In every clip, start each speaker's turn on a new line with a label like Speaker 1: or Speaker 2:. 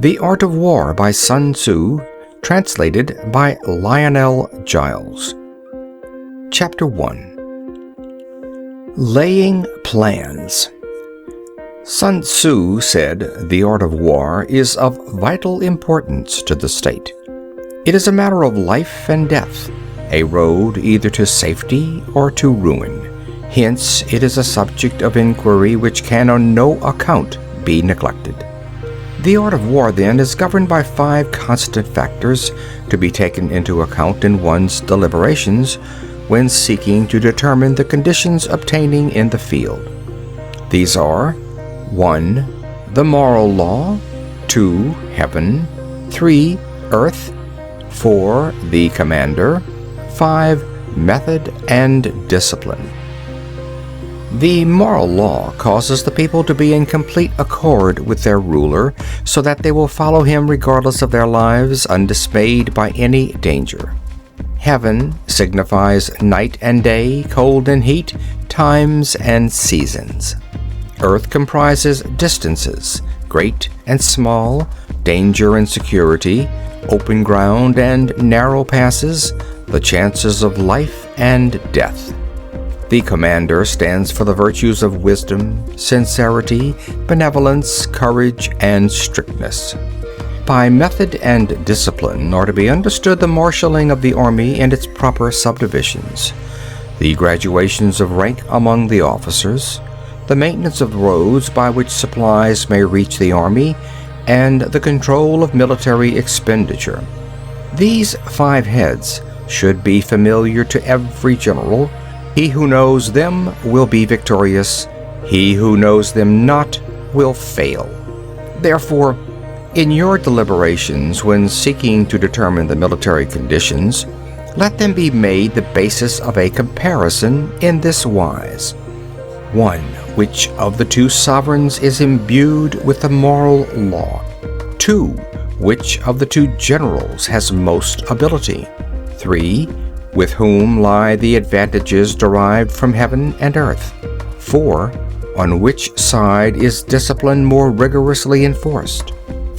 Speaker 1: The Art of War by Sun Tzu, translated by Lionel Giles. Chapter 1. Laying Plans. Sun Tzu said the art of war is of vital importance to the state. It is a matter of life and death, a road either to safety or to ruin. Hence, it is a subject of inquiry which can on no account be neglected. The art of war, then, is governed by 5 constant factors to be taken into account in one's deliberations when seeking to determine the conditions obtaining in the field. These are 1. The moral law, 2. Heaven, 3. Earth, 4. The commander, 5. Method and discipline. The moral law causes the people to be in complete accord with their ruler, so that they will follow him regardless of their lives, undismayed by any danger. Heaven signifies night and day, cold and heat, times and seasons. Earth comprises distances, great and small, danger and security, open ground and narrow passes, the chances of life and death. The commander stands for the virtues of wisdom, sincerity, benevolence, courage, and strictness. By method and discipline are to be understood the marshalling of the army and its proper subdivisions, the graduations of rank among the officers, the maintenance of roads by which supplies may reach the army, and the control of military expenditure. These 5 heads should be familiar to every general. He who knows them will be victorious. He who knows them not will fail. Therefore, in your deliberations when seeking to determine the military conditions, let them be made the basis of a comparison in this wise. 1. Which of the 2 sovereigns is imbued with the moral law? 2. Which of the 2 generals has most ability? 3. With whom lie the advantages derived from heaven and earth? 4. On which side is discipline more rigorously enforced?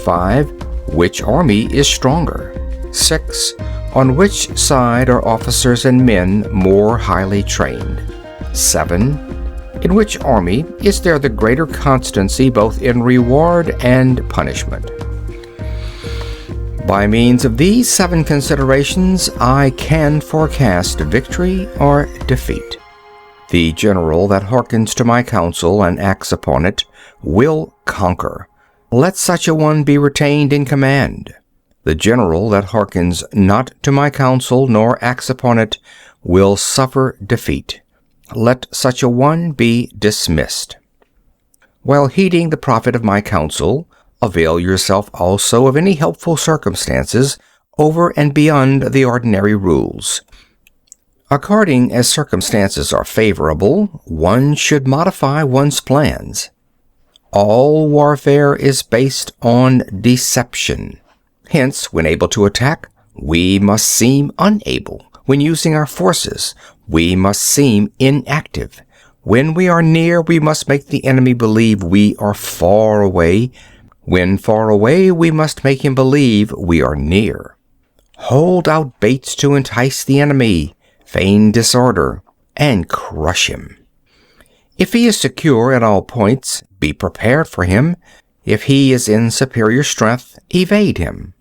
Speaker 1: 5. Which army is stronger? 6. On which side are officers and men more highly trained? 7. In which army is there the greater constancy both in reward and punishment? By means of these 7 considerations, I can forecast victory or defeat. The general that hearkens to my counsel and acts upon it will conquer. Let such a one be retained in command. The general that hearkens not to my counsel nor acts upon it will suffer defeat. Let such a one be dismissed. While heeding the profit of my counsel, avail yourself also of any helpful circumstances over and beyond the ordinary rules. According as circumstances are favorable, one should modify one's plans. All warfare is based on deception. Hence, when able to attack, we must seem unable. When using our forces, we must seem inactive. When we are near, we must make the enemy believe we are far away. When far away, we must make him believe we are near. Hold out baits to entice the enemy, feign disorder, and crush him. If he is secure at all points, be prepared for him. If he is in superior strength, evade him.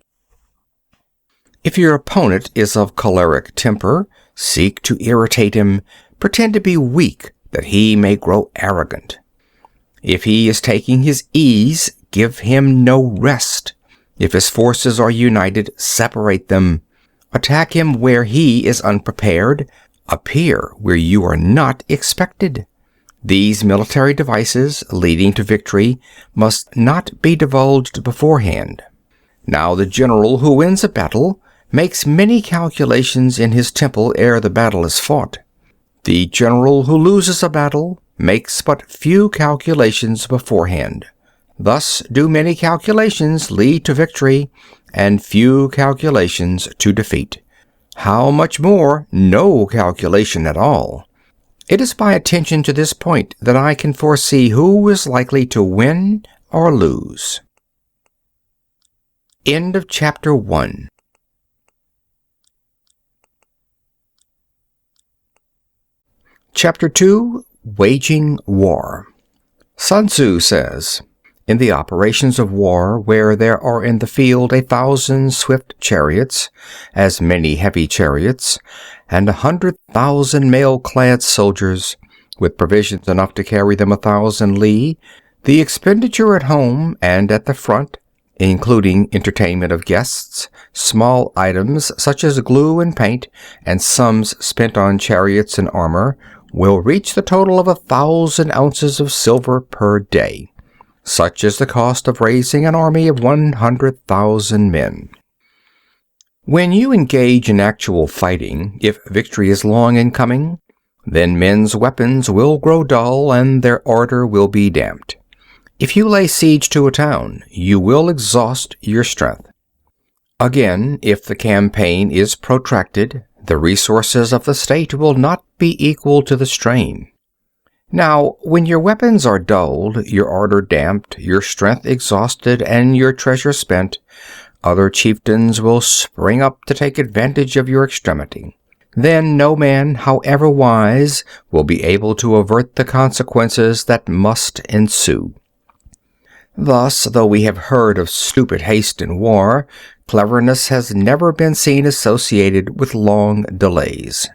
Speaker 1: If your opponent is of choleric temper, seek to irritate him. Pretend to be weak, that he may grow arrogant. If he is taking his ease, give him no rest. If his forces are united, separate them. Attack him where he is unprepared. Appear where you are not expected. These military devices leading to victory must not be divulged beforehand. Now the general who wins a battle makes many calculations in his temple ere the battle is fought. The general who loses a battle makes but few calculations beforehand. Thus do many calculations lead to victory, and few calculations to defeat. How much more no calculation at all? It is by attention to this point that I can foresee who is likely to win or lose. End of chapter 1. Chapter 2, Waging War. Sun Tzu says, "In the operations of war, where there are in the field 1,000 swift chariots, as many heavy chariots, and 100,000 mail-clad soldiers, with provisions enough to carry them 1,000 li, the expenditure at home and at the front, including entertainment of guests, small items such as glue and paint, and sums spent on chariots and armor, will reach the total of 1,000 ounces of silver per day. Such is the cost of raising an army of 100,000 men." When you engage in actual fighting, if victory is long in coming, then men's weapons will grow dull and their ardor will be damped. If you lay siege to a town, you will exhaust your strength. Again, if the campaign is protracted, the resources of the state will not be equal to the strain. Now, when your weapons are dulled, your ardor damped, your strength exhausted, and your treasure spent, other chieftains will spring up to take advantage of your extremity. Then no man, however wise, will be able to avert the consequences that must ensue. Thus, though we have heard of stupid haste in war, cleverness has never been seen associated with long delays.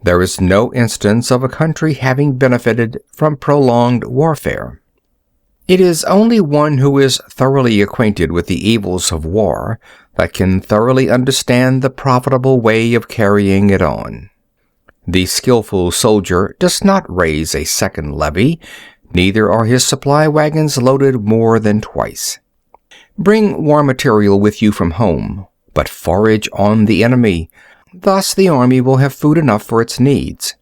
Speaker 1: There is no instance of a country having benefited from prolonged warfare. It is only one who is thoroughly acquainted with the evils of war that can thoroughly understand the profitable way of carrying it on. The skillful soldier does not raise a second levy, neither are his supply wagons loaded more than twice. Bring war material with you from home, but forage on the enemy. Thus the army will have food enough for its needs.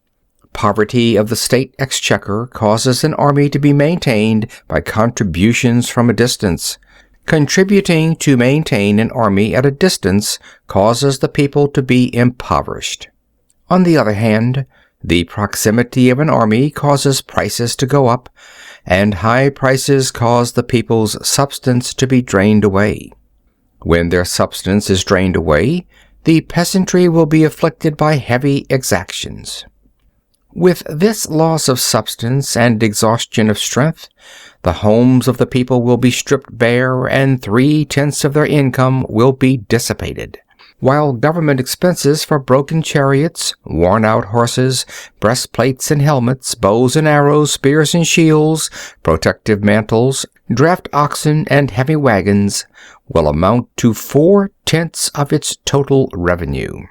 Speaker 1: Poverty of the state exchequer causes an army to be maintained by contributions from a distance. Contributing to maintain an army at a distance causes the people to be impoverished. On the other hand, the proximity of an army causes prices to go up, and high prices cause the people's substance to be drained away. When their substance is drained away, the peasantry will be afflicted by heavy exactions. With this loss of substance and exhaustion of strength, the homes of the people will be stripped bare, and 3/10 of their income will be dissipated, while government expenses for broken chariots, worn-out horses, breastplates and helmets, bows and arrows, spears and shields, protective mantles, draft oxen, and heavy wagons will amount to 4/10 of its total revenue.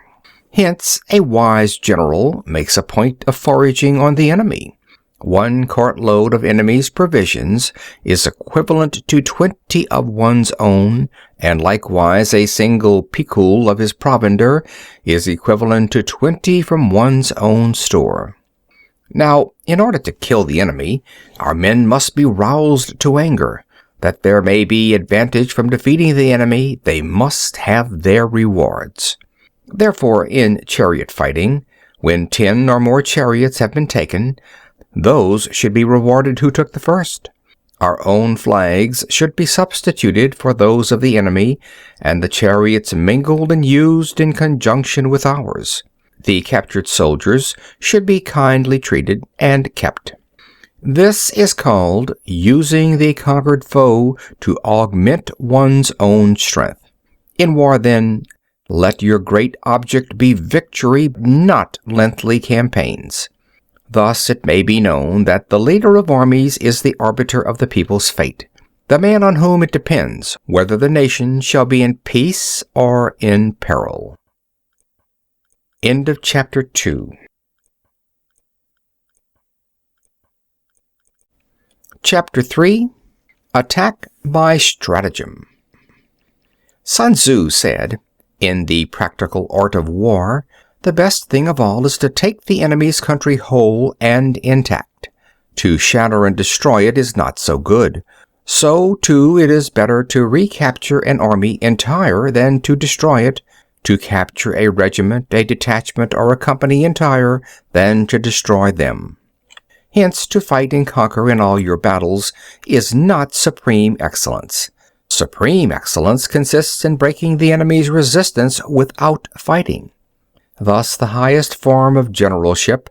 Speaker 1: Hence, a wise general makes a point of foraging on the enemy. 1 cartload of enemy's provisions is equivalent to 20 of one's own, and likewise a single picul of his provender is equivalent to 20 from one's own store. Now, in order to kill the enemy, our men must be roused to anger. That there may be advantage from defeating the enemy, they must have their rewards. Therefore, in chariot fighting, when 10 or more chariots have been taken, those should be rewarded who took the first. Our own flags should be substituted for those of the enemy, and the chariots mingled and used in conjunction with ours. The captured soldiers should be kindly treated and kept. This is called using the conquered foe to augment one's own strength. In war, then, let your great object be victory, not lengthy campaigns. Thus it may be known that the leader of armies is the arbiter of the people's fate, the man on whom it depends whether the nation shall be in peace or in peril. End of chapter 2. Chapter 3, Attack by Stratagem. Sun Tzu said, "In the practical art of war, the best thing of all is to take the enemy's country whole and intact. To shatter and destroy it is not so good. So, too, it is better to recapture an army entire than to destroy it, to capture a regiment, a detachment, or a company entire than to destroy them. Hence, to fight and conquer in all your battles is not supreme excellence. Supreme excellence consists in breaking the enemy's resistance without fighting. Thus, the highest form of generalship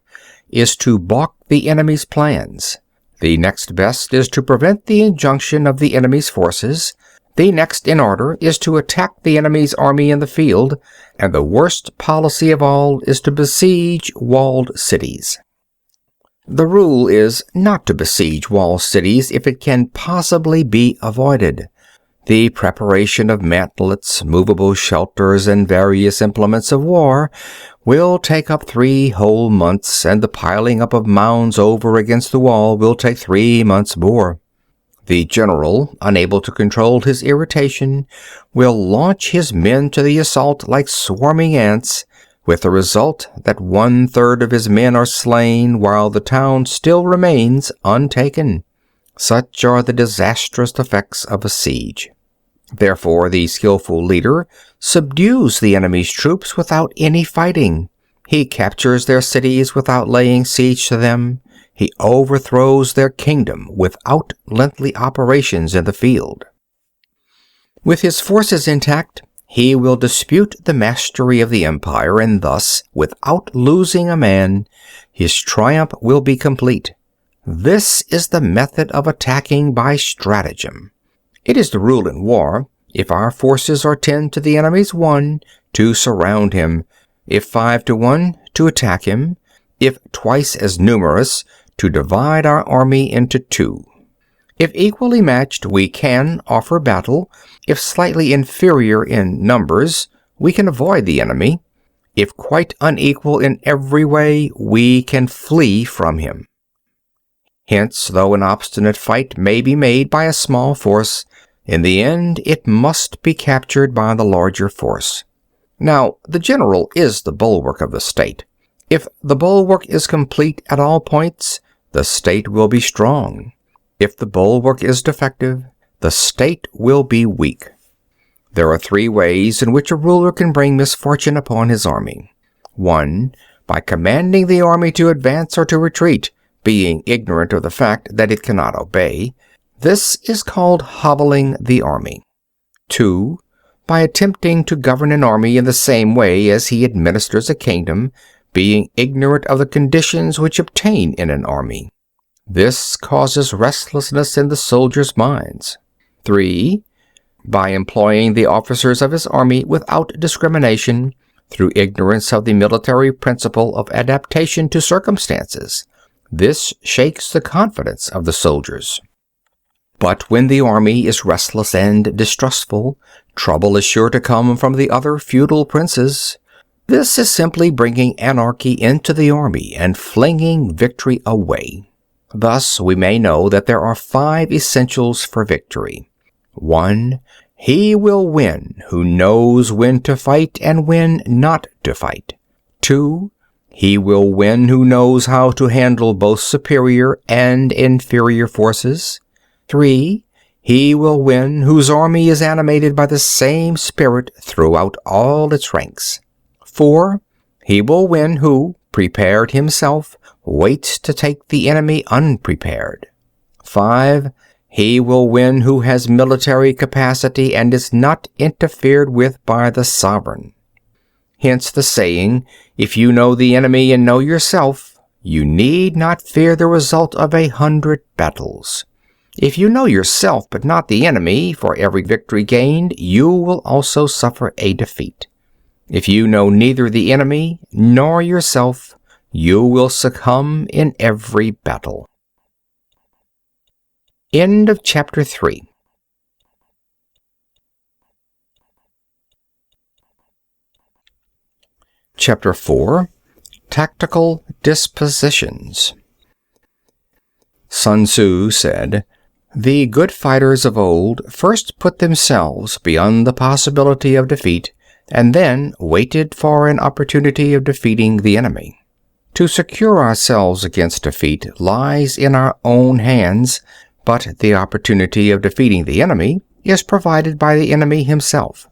Speaker 1: is to balk the enemy's plans. The next best is to prevent the injunction of the enemy's forces. The next in order is to attack the enemy's army in the field, and the worst policy of all is to besiege walled cities. The rule is not to besiege walled cities if it can possibly be avoided. The preparation of mantlets, movable shelters, and various implements of war will take up 3 whole months, and the piling up of mounds over against the wall will take 3 months more. The general, unable to control his irritation, will launch his men to the assault like swarming ants, with the result that 1/3 of his men are slain while the town still remains untaken. Such are the disastrous effects of a siege. Therefore, the skillful leader subdues the enemy's troops without any fighting. He captures their cities without laying siege to them. He overthrows their kingdom without lengthy operations in the field. With his forces intact, he will dispute the mastery of the empire, and thus, without losing a man, his triumph will be complete. This is the method of attacking by stratagem. It is the rule in war, if our forces are 10 to the enemy's 1, to surround him; if 5 to 1, to attack him; if twice as numerous, to divide our army into 2. If equally matched, we can offer battle. If slightly inferior in numbers, we can avoid the enemy. If quite unequal in every way, we can flee from him. Hence, though an obstinate fight may be made by a small force, in the end it must be captured by the larger force. Now, the general is the bulwark of the state. If the bulwark is complete at all points, the state will be strong. If the bulwark is defective, the state will be weak. There are 3 ways in which a ruler can bring misfortune upon his army. 1. By commanding the army to advance or to retreat, being ignorant of the fact that it cannot obey. This is called hobbling the army. 2. By attempting to govern an army in the same way as he administers a kingdom, being ignorant of the conditions which obtain in an army. This causes restlessness in the soldiers' minds. 3. By employing the officers of his army without discrimination, through ignorance of the military principle of adaptation to circumstances. This shakes the confidence of the soldiers. But when the army is restless and distrustful, trouble is sure to come from the other feudal princes. This is simply bringing anarchy into the army and flinging victory away. Thus we may know that there are 5 essentials for victory. 1. He will win who knows when to fight and when not to fight. 2. He will win who knows how to handle both superior and inferior forces. 3. He will win whose army is animated by the same spirit throughout all its ranks. 4. He will win who, prepared himself, waits to take the enemy unprepared. 5. He will win who has military capacity and is not interfered with by the sovereign. Hence the saying, if you know the enemy and know yourself, you need not fear the result of 100 battles. If you know yourself but not the enemy, for every victory gained, you will also suffer a defeat. If you know neither the enemy nor yourself, you will succumb in every battle. End of chapter 3. Chapter 4. Tactical Dispositions. Sun Tzu said, "The good fighters of old first put themselves beyond the possibility of defeat, and then waited for an opportunity of defeating the enemy. To secure ourselves against defeat lies in our own hands, but the opportunity of defeating the enemy is provided by the enemy himself.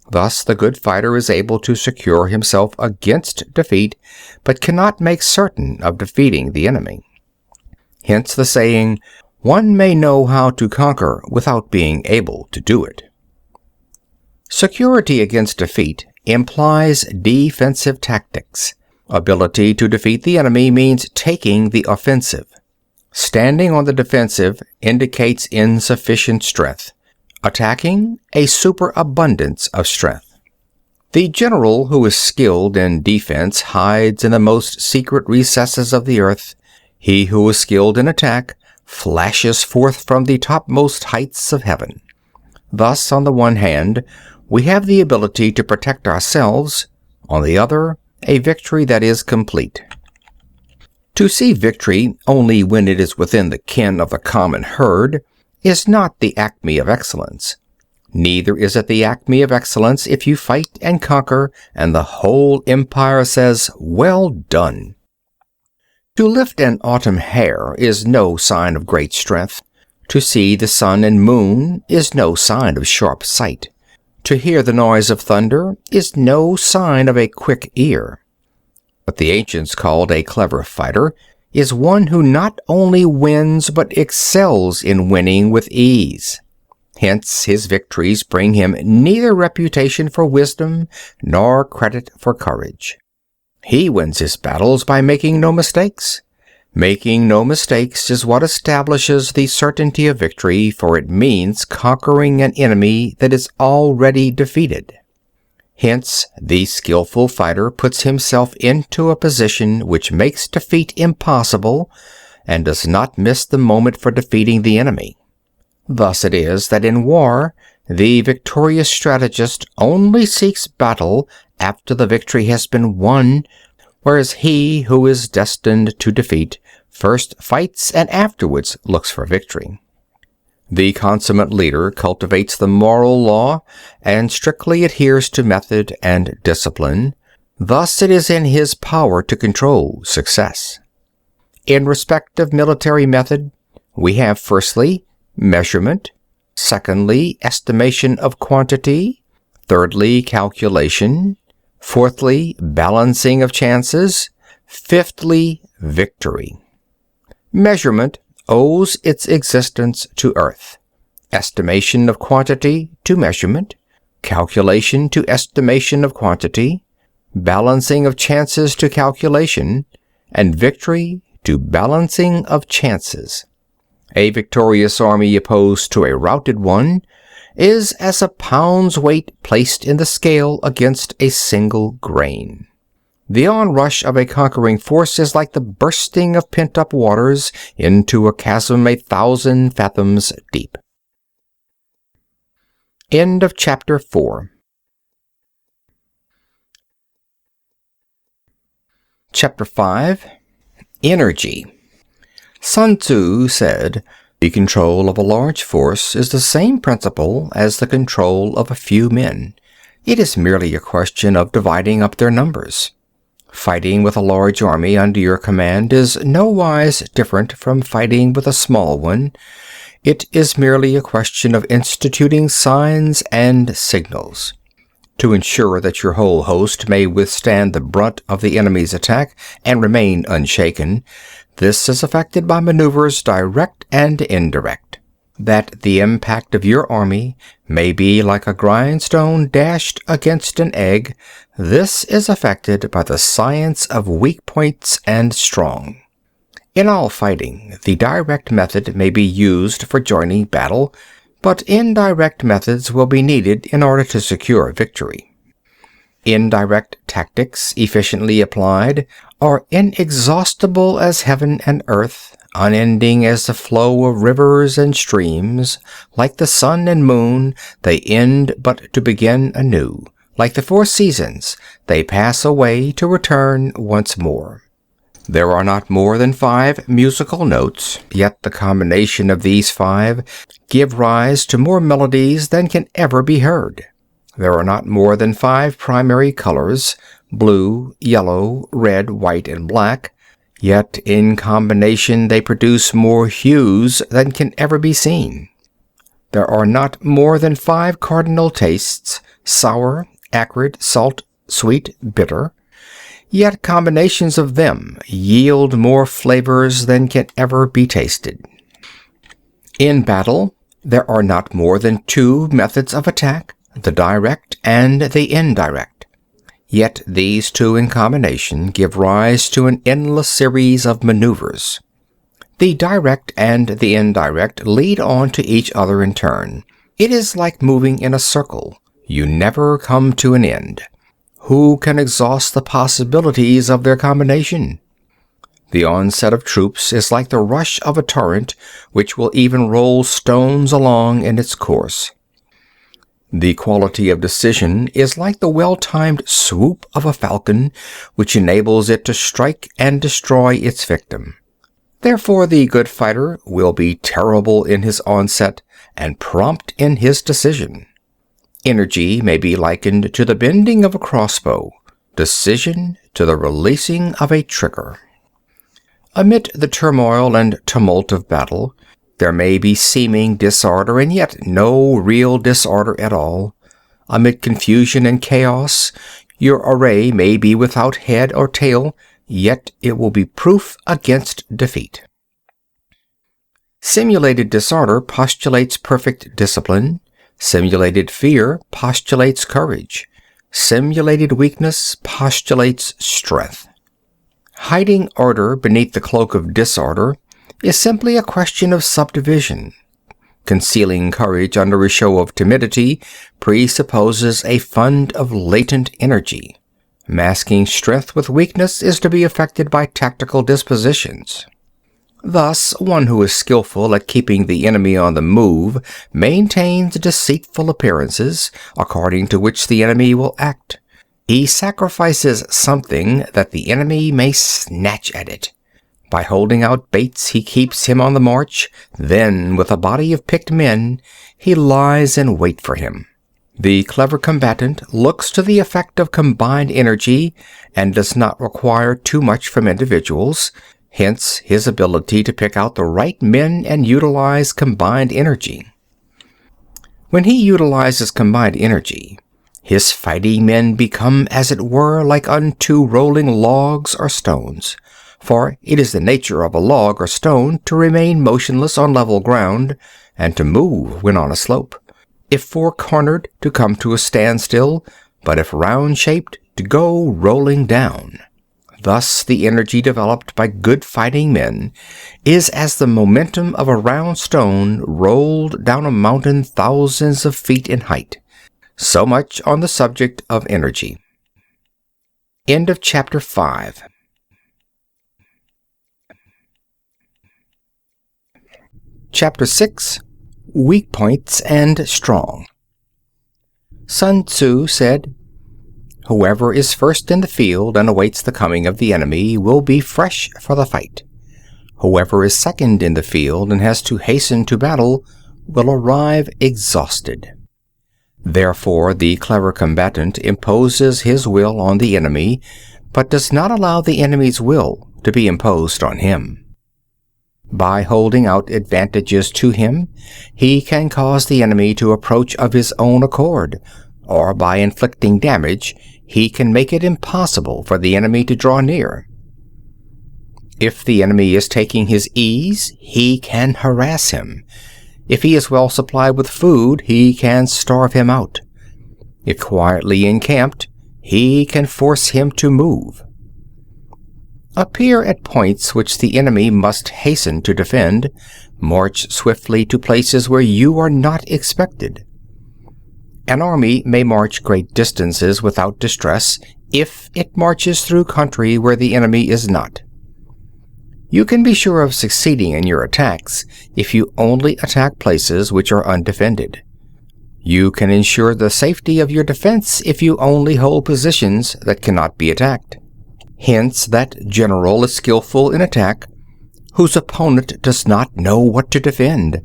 Speaker 1: Thus the good fighter is able to secure himself against defeat, but cannot make certain of defeating the enemy. Hence the saying, One may know how to conquer without being able to do it. Security against defeat implies defensive tactics. Ability to defeat the enemy means taking the offensive. Standing on the defensive indicates insufficient strength. Attacking, a superabundance of strength. The general who is skilled in defense hides in the most secret recesses of the earth. He who is skilled in attack flashes forth from the topmost heights of heaven. Thus, on the one hand, we have the ability to protect ourselves, on the other, a victory that is complete. To see victory only when it is within the ken of the common herd is not the acme of excellence. Neither is it the acme of excellence if you fight and conquer, and the whole empire says, "Well done." To lift an autumn hare is no sign of great strength. To see the sun and moon is no sign of sharp sight. To hear the noise of thunder is no sign of a quick ear. What the ancients called a clever fighter is one who not only wins but excels in winning with ease. Hence his victories bring him neither reputation for wisdom nor credit for courage. He wins his battles by making no mistakes. Making no mistakes is what establishes the certainty of victory, for it means conquering an enemy that is already defeated. Hence, the skillful fighter puts himself into a position which makes defeat impossible, and does not miss the moment for defeating the enemy. Thus it is that in war, the victorious strategist only seeks battle after the victory has been won, whereas he who is destined to defeat first fights and afterwards looks for victory. The consummate leader cultivates the moral law and strictly adheres to method and discipline. Thus it is in his power to control success. In respect of military method, we have firstly, measurement, secondly, estimation of quantity, thirdly, calculation, fourthly, balancing of chances, fifthly, victory. Measurement owes its existence to earth, estimation of quantity to measurement, calculation to estimation of quantity, balancing of chances to calculation, and victory to balancing of chances. A victorious army opposed to a routed one is as a pound's weight placed in the scale against a single grain. The onrush of a conquering force is like the bursting of pent-up waters into a chasm 1,000 fathoms deep. End of chapter 4. Chapter 5. Energy. Sun Tzu said, "The control of a large force is the same principle as the control of a few men. It is merely a question of dividing up their numbers. Fighting with a large army under your command is nowise different from fighting with a small one. It is merely a question of instituting signs and signals. To ensure that your whole host may withstand the brunt of the enemy's attack and remain unshaken, this is effected by maneuvers direct and indirect. That the impact of your army may be like a grindstone dashed against an egg, this is effected by the science of weak points and strong. In all fighting, the direct method may be used for joining battle, but indirect methods will be needed in order to secure victory. Indirect tactics, efficiently applied, are inexhaustible as heaven and earth, unending as the flow of rivers and streams. Like the sun and moon, they end but to begin anew. Like the 4 seasons, they pass away to return once more. There are not more than 5 musical notes, yet the combination of these 5 give rise to more melodies than can ever be heard. There are not more than 5 primary colors, blue, yellow, red, white, and black, yet in combination they produce more hues than can ever be seen. There are not more than 5 cardinal tastes, sour, acrid, salt, sweet, bitter, yet combinations of them yield more flavors than can ever be tasted. In battle, there are not more than two methods of attack, the direct and the indirect. Yet these two in combination give rise to an endless series of maneuvers. The direct and the indirect lead on to each other in turn. It is like moving in a circle. You never come to an end. Who can exhaust the possibilities of their combination? The onset of troops is like the rush of a torrent, which will even roll stones along in its course. The quality of decision is like the well-timed swoop of a falcon, which enables it to strike and destroy its victim. Therefore, the good fighter will be terrible in his onset and prompt in his decision. Energy may be likened to the bending of a crossbow, decision to the releasing of a trigger. Amid the turmoil and tumult of battle, there may be seeming disorder and yet no real disorder at all. Amid confusion and chaos, your array may be without head or tail, yet it will be proof against defeat. Simulated disorder postulates perfect discipline. Simulated fear postulates courage. Simulated weakness postulates strength. Hiding order beneath the cloak of disorder is simply a question of subdivision. Concealing courage under a show of timidity presupposes a fund of latent energy. Masking strength with weakness is to be effected by tactical dispositions. Thus, one who is skillful at keeping the enemy on the move maintains deceitful appearances, according to which the enemy will act. He sacrifices something that the enemy may snatch at it. By holding out baits, he keeps him on the march. Then, with a body of picked men, he lies in wait for him. The clever combatant looks to the effect of combined energy and does not require too much from individuals, hence his ability to pick out the right men and utilize combined energy. When he utilizes combined energy, his fighting men become, as it were, like unto rolling logs or stones, for it is the nature of a log or stone to remain motionless on level ground and to move when on a slope. If four-cornered, to come to a standstill, but if round-shaped, to go rolling down. Thus the energy developed by good fighting men is as the momentum of a round stone rolled down a mountain thousands of feet in height. So much on the subject of energy. End of chapter 5. Chapter 6. Weak Points and Strong. Sun Tzu said, "Whoever is first in the field and awaits the coming of the enemy will be fresh for the fight. Whoever is second in the field and has to hasten to battle will arrive exhausted." Therefore, the clever combatant imposes his will on the enemy, but does not allow the enemy's will to be imposed on him. By holding out advantages to him, he can cause the enemy to approach of his own accord, or by inflicting damage, he can make it impossible for the enemy to draw near. If the enemy is taking his ease, he can harass him. If he is well supplied with food, he can starve him out. If quietly encamped, he can force him to move. Appear at points which the enemy must hasten to defend. March swiftly to places where you are not expected. An army may march great distances without distress if it marches through country where the enemy is not. You can be sure of succeeding in your attacks if you only attack places which are undefended. You can ensure the safety of your defense if you only hold positions that cannot be attacked. Hence, that general is skillful in attack whose opponent does not know what to defend,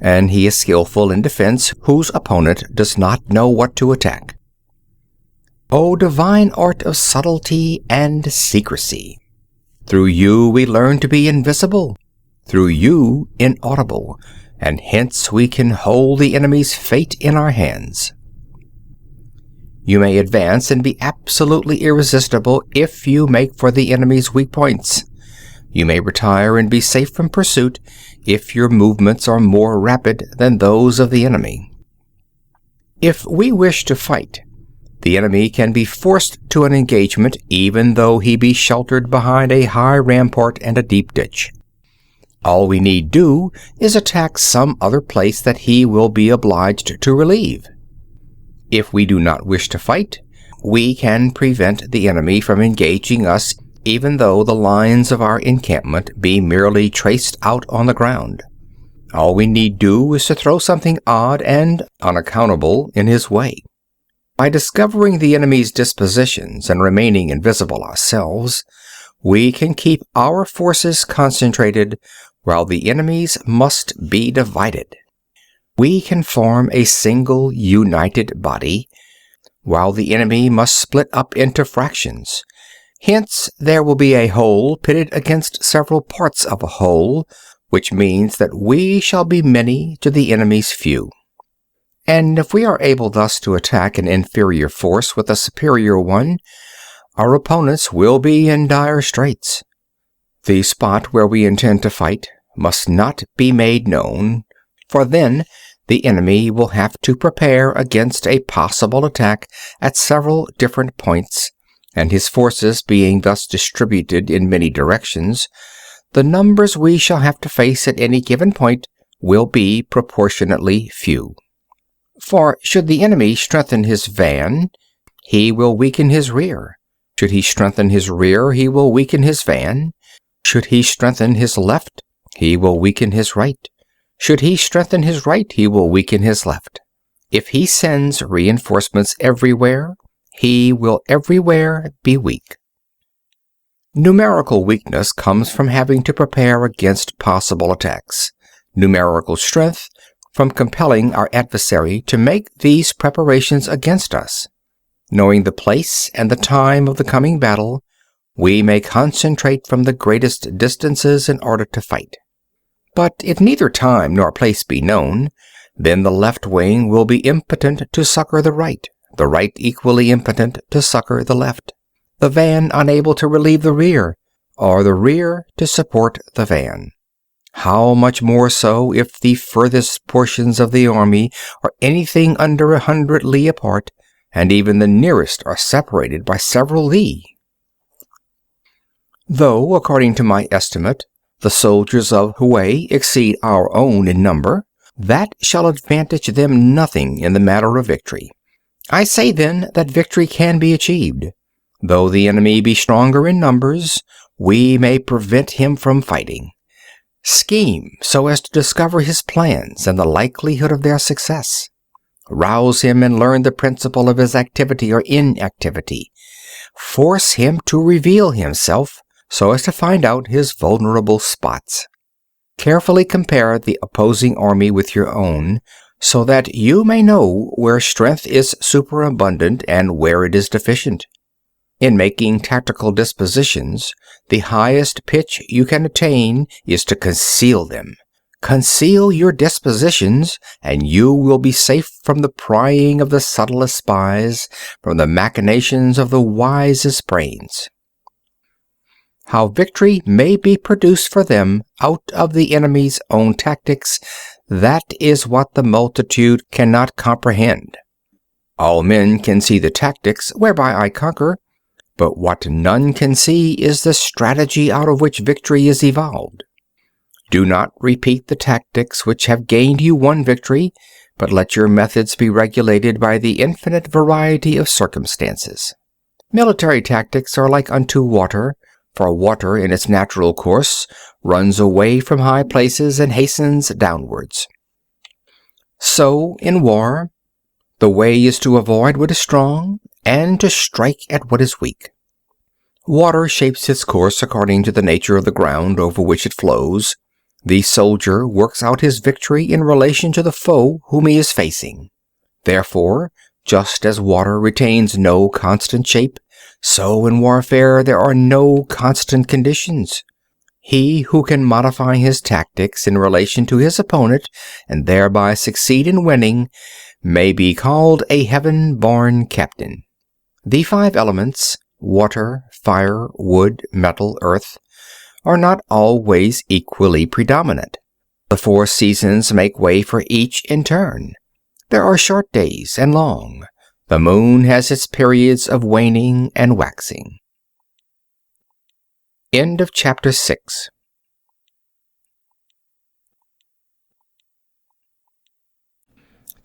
Speaker 1: and he is skillful in defense whose opponent does not know what to attack. O divine art of subtlety and secrecy! Through you we learn to be invisible, through you inaudible, and hence we can hold the enemy's fate in our hands. You may advance and be absolutely irresistible if you make for the enemy's weak points. You may retire and be safe from pursuit if your movements are more rapid than those of the enemy. If we wish to fight, the enemy can be forced to an engagement even though he be sheltered behind a high rampart and a deep ditch. All we need do is attack some other place that he will be obliged to relieve. If we do not wish to fight, we can prevent the enemy from engaging us even though the lines of our encampment be merely traced out on the ground. All we need do is to throw something odd and unaccountable in his way. By discovering the enemy's dispositions and remaining invisible ourselves, we can keep our forces concentrated while the enemy's must be divided. We can form a single united body, while the enemy must split up into fractions. Hence, there will be a whole pitted against several parts of a whole, which means that we shall be many to the enemy's few. And if we are able thus to attack an inferior force with a superior one, our opponents will be in dire straits. The spot where we intend to fight must not be made known, for then the enemy will have to prepare against a possible attack at several different points, and his forces being thus distributed in many directions, the numbers we shall have to face at any given point will be proportionately few. For should the enemy strengthen his van, he will weaken his rear. Should he strengthen his rear, he will weaken his van. Should he strengthen his left, he will weaken his right. Should he strengthen his right, he will weaken his left. If he sends reinforcements everywhere, he will everywhere be weak. Numerical weakness comes from having to prepare against possible attacks. Numerical strength from compelling our adversary to make these preparations against us. Knowing the place and the time of the coming battle, we may concentrate from the greatest distances in order to fight. But if neither time nor place be known, then the left wing will be impotent to succor the right equally impotent to succor the left, the van unable to relieve the rear, or the rear to support the van. How much more so if the furthest portions of the army are anything under 100 li apart, and even the nearest are separated by several li. Though, according to my estimate, the soldiers of Hue exceed our own in number, that shall advantage them nothing in the matter of victory. I say then that victory can be achieved. Though the enemy be stronger in numbers, we may prevent him from fighting. Scheme so as to discover his plans and the likelihood of their success. Rouse him and learn the principle of his activity or inactivity. Force him to reveal himself so as to find out his vulnerable spots. Carefully compare the opposing army with your own, so that you may know where strength is superabundant and where it is deficient. In making tactical dispositions, the highest pitch you can attain is to conceal them. Conceal your dispositions, and you will be safe from the prying of the subtlest spies, from the machinations of the wisest brains. How victory may be produced for them out of the enemy's own tactics, that is what the multitude cannot comprehend. All men can see the tactics whereby I conquer, but what none can see is the strategy out of which victory is evolved. Do not repeat the tactics which have gained you one victory, but let your methods be regulated by the infinite variety of circumstances. Military tactics are like unto water, for water in its natural course runs away from high places and hastens downwards. So, in war, the way is to avoid what is strong, and to strike at what is weak. Water shapes its course according to the nature of the ground over which it flows. The soldier works out his victory in relation to the foe whom he is facing. Therefore, just as water retains no constant shape, so in warfare there are no constant conditions. He who can modify his tactics in relation to his opponent and thereby succeed in winning may be called a heaven-born captain. The 5 elements, water, fire, wood, metal, earth, are not always equally predominant. The 4 seasons make way for each in turn. There are short days and long. The moon has its periods of waning and waxing. End of chapter 6.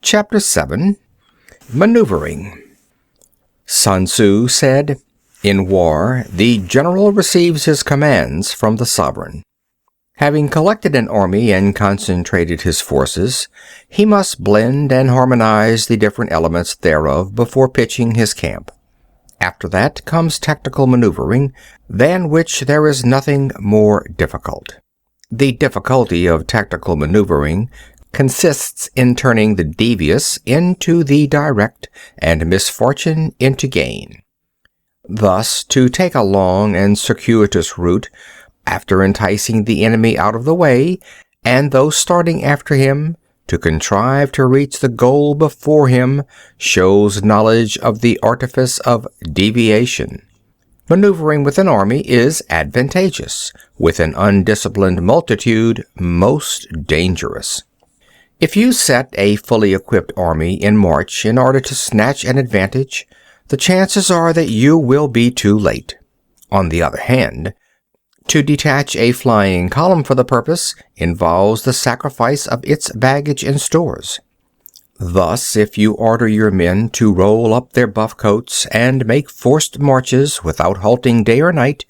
Speaker 1: Chapter 7. Maneuvering. Sun Tzu said, "In war, the general receives his commands from the sovereign. Having collected an army and concentrated his forces, he must blend and harmonize the different elements thereof before pitching his camp. After that comes tactical maneuvering, than which there is nothing more difficult. The difficulty of tactical maneuvering consists in turning the devious into the direct and misfortune into gain. Thus, to take a long and circuitous route, after enticing the enemy out of the way, and those starting after him, to contrive to reach the goal before him, shows knowledge of the artifice of deviation. Maneuvering with an army is advantageous, with an undisciplined multitude most dangerous. If you set a fully equipped army in march in order to snatch an advantage, the chances are that you will be too late. On the other hand, to detach a flying column for the purpose involves the sacrifice of its baggage and stores. Thus, if you order your men to roll up their buff coats and make forced marches without halting day or night,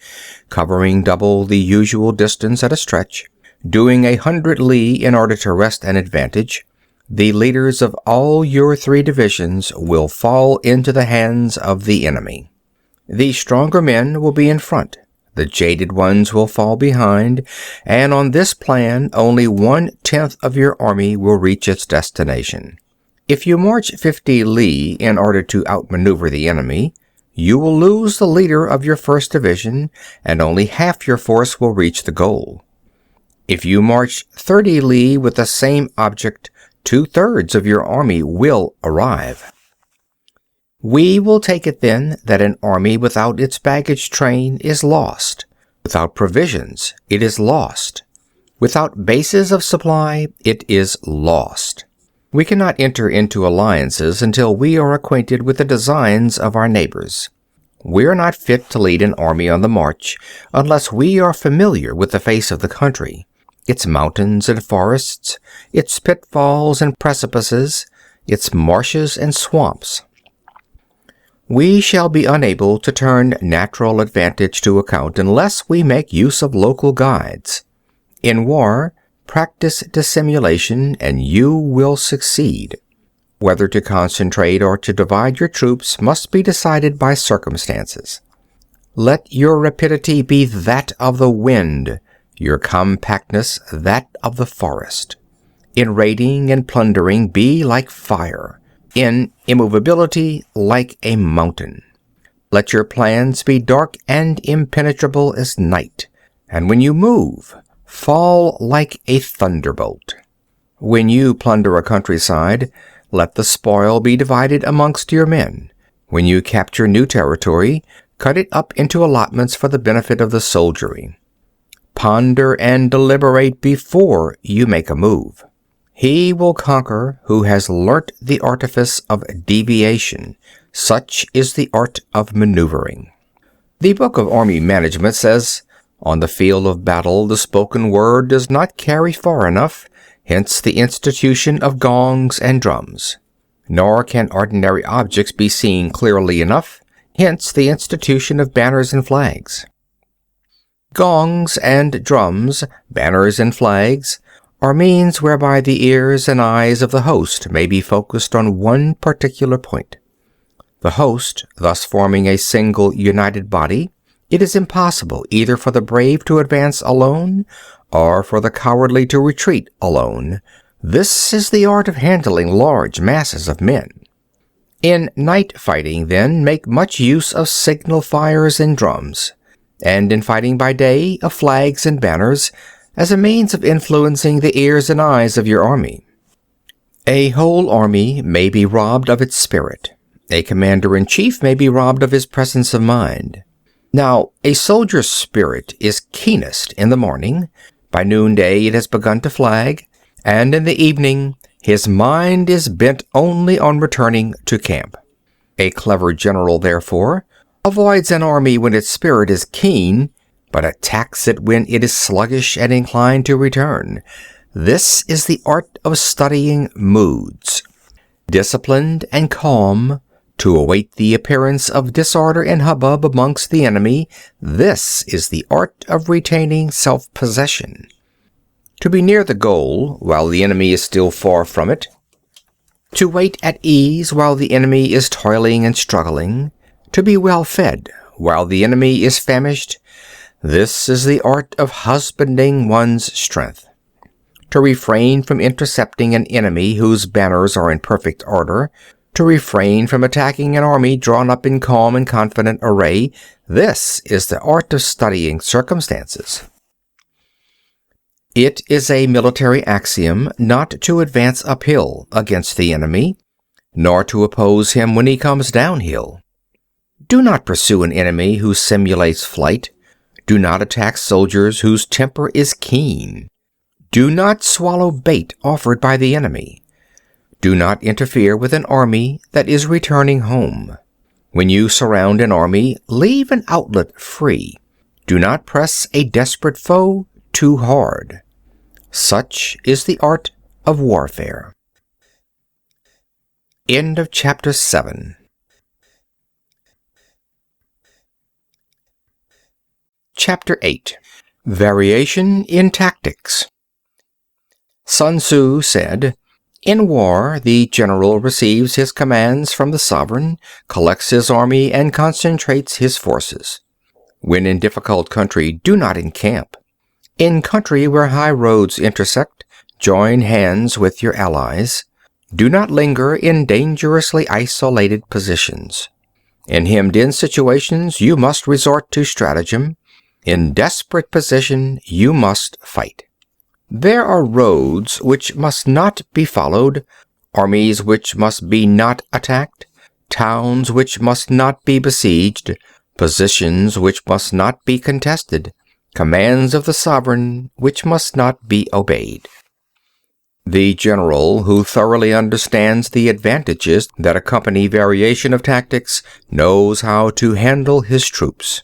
Speaker 1: covering double the usual distance at a stretch, doing 100 li in order to wrest an advantage, the leaders of all your 3 divisions will fall into the hands of the enemy. The stronger men will be in front, the jaded ones will fall behind, and on this plan only 1/10 of your army will reach its destination. If you march 50 li in order to outmaneuver the enemy, you will lose the leader of your 1st division, and only half your force will reach the goal. If you march 30 li with the same object, 2/3 of your army will arrive. We will take it then that an army without its baggage train is lost. Without provisions, it is lost. Without bases of supply, it is lost. We cannot enter into alliances until we are acquainted with the designs of our neighbors. We are not fit to lead an army on the march unless we are familiar with the face of the country, its mountains and forests, its pitfalls and precipices, its marshes and swamps. We shall be unable to turn natural advantage to account unless we make use of local guides. In war, practice dissimulation and you will succeed. Whether to concentrate or to divide your troops must be decided by circumstances. Let your rapidity be that of the wind, your compactness that of the forest. In raiding and plundering be like fire, in immovability like a mountain. Let your plans be dark and impenetrable as night, and when you move, fall like a thunderbolt. When you plunder a countryside, let the spoil be divided amongst your men. When you capture new territory, cut it up into allotments for the benefit of the soldiery. Ponder and deliberate before you make a move. He will conquer who has learnt the artifice of deviation. Such is the art of maneuvering. The Book of Army Management says, "On the field of battle the spoken word does not carry far enough, hence the institution of gongs and drums. Nor can ordinary objects be seen clearly enough, hence the institution of banners and flags." Gongs and drums, banners and flags, are means whereby the ears and eyes of the host may be focused on one particular point. The host, thus forming a single united body, it is impossible either for the brave to advance alone, or for the cowardly to retreat alone. This is the art of handling large masses of men. In night fighting, then, make much use of signal fires and drums, and in fighting by day, of flags and banners, as a means of influencing the ears and eyes of your army. A whole army may be robbed of its spirit. A commander-in-chief may be robbed of his presence of mind. Now, a soldier's spirit is keenest in the morning. By noonday it has begun to flag, and in the evening his mind is bent only on returning to camp. A clever general, therefore, avoids an army when its spirit is keen, but attacks it when it is sluggish and inclined to return. This is the art of studying moods. Disciplined and calm, to await the appearance of disorder and hubbub amongst the enemy, this is the art of retaining self-possession. To be near the goal while the enemy is still far from it, to wait at ease while the enemy is toiling and struggling, to be well fed while the enemy is famished, this is the art of husbanding one's strength. To refrain from intercepting an enemy whose banners are in perfect order, to refrain from attacking an army drawn up in calm and confident array, this is the art of studying circumstances. It is a military axiom not to advance uphill against the enemy, nor to oppose him when he comes downhill. Do not pursue an enemy who simulates flight. Do not attack soldiers whose temper is keen. Do not swallow bait offered by the enemy. Do not interfere with an army that is returning home. When you surround an army, leave an outlet free. Do not press a desperate foe too hard. Such is the art of warfare. End of chapter 7. Chapter 8. Variation in Tactics. Sun Tzu said, "In war, the general receives his commands from the sovereign, collects his army, and concentrates his forces. When in difficult country, do not encamp. In country where high roads intersect, join hands with your allies. Do not linger in dangerously isolated positions. In hemmed-in situations, you must resort to stratagem. In desperate position, you must fight. There are roads which must not be followed, armies which must be not attacked, towns which must not be besieged, positions which must not be contested, commands of the sovereign which must not be obeyed." The general who thoroughly understands the advantages that accompany variation of tactics knows how to handle his troops.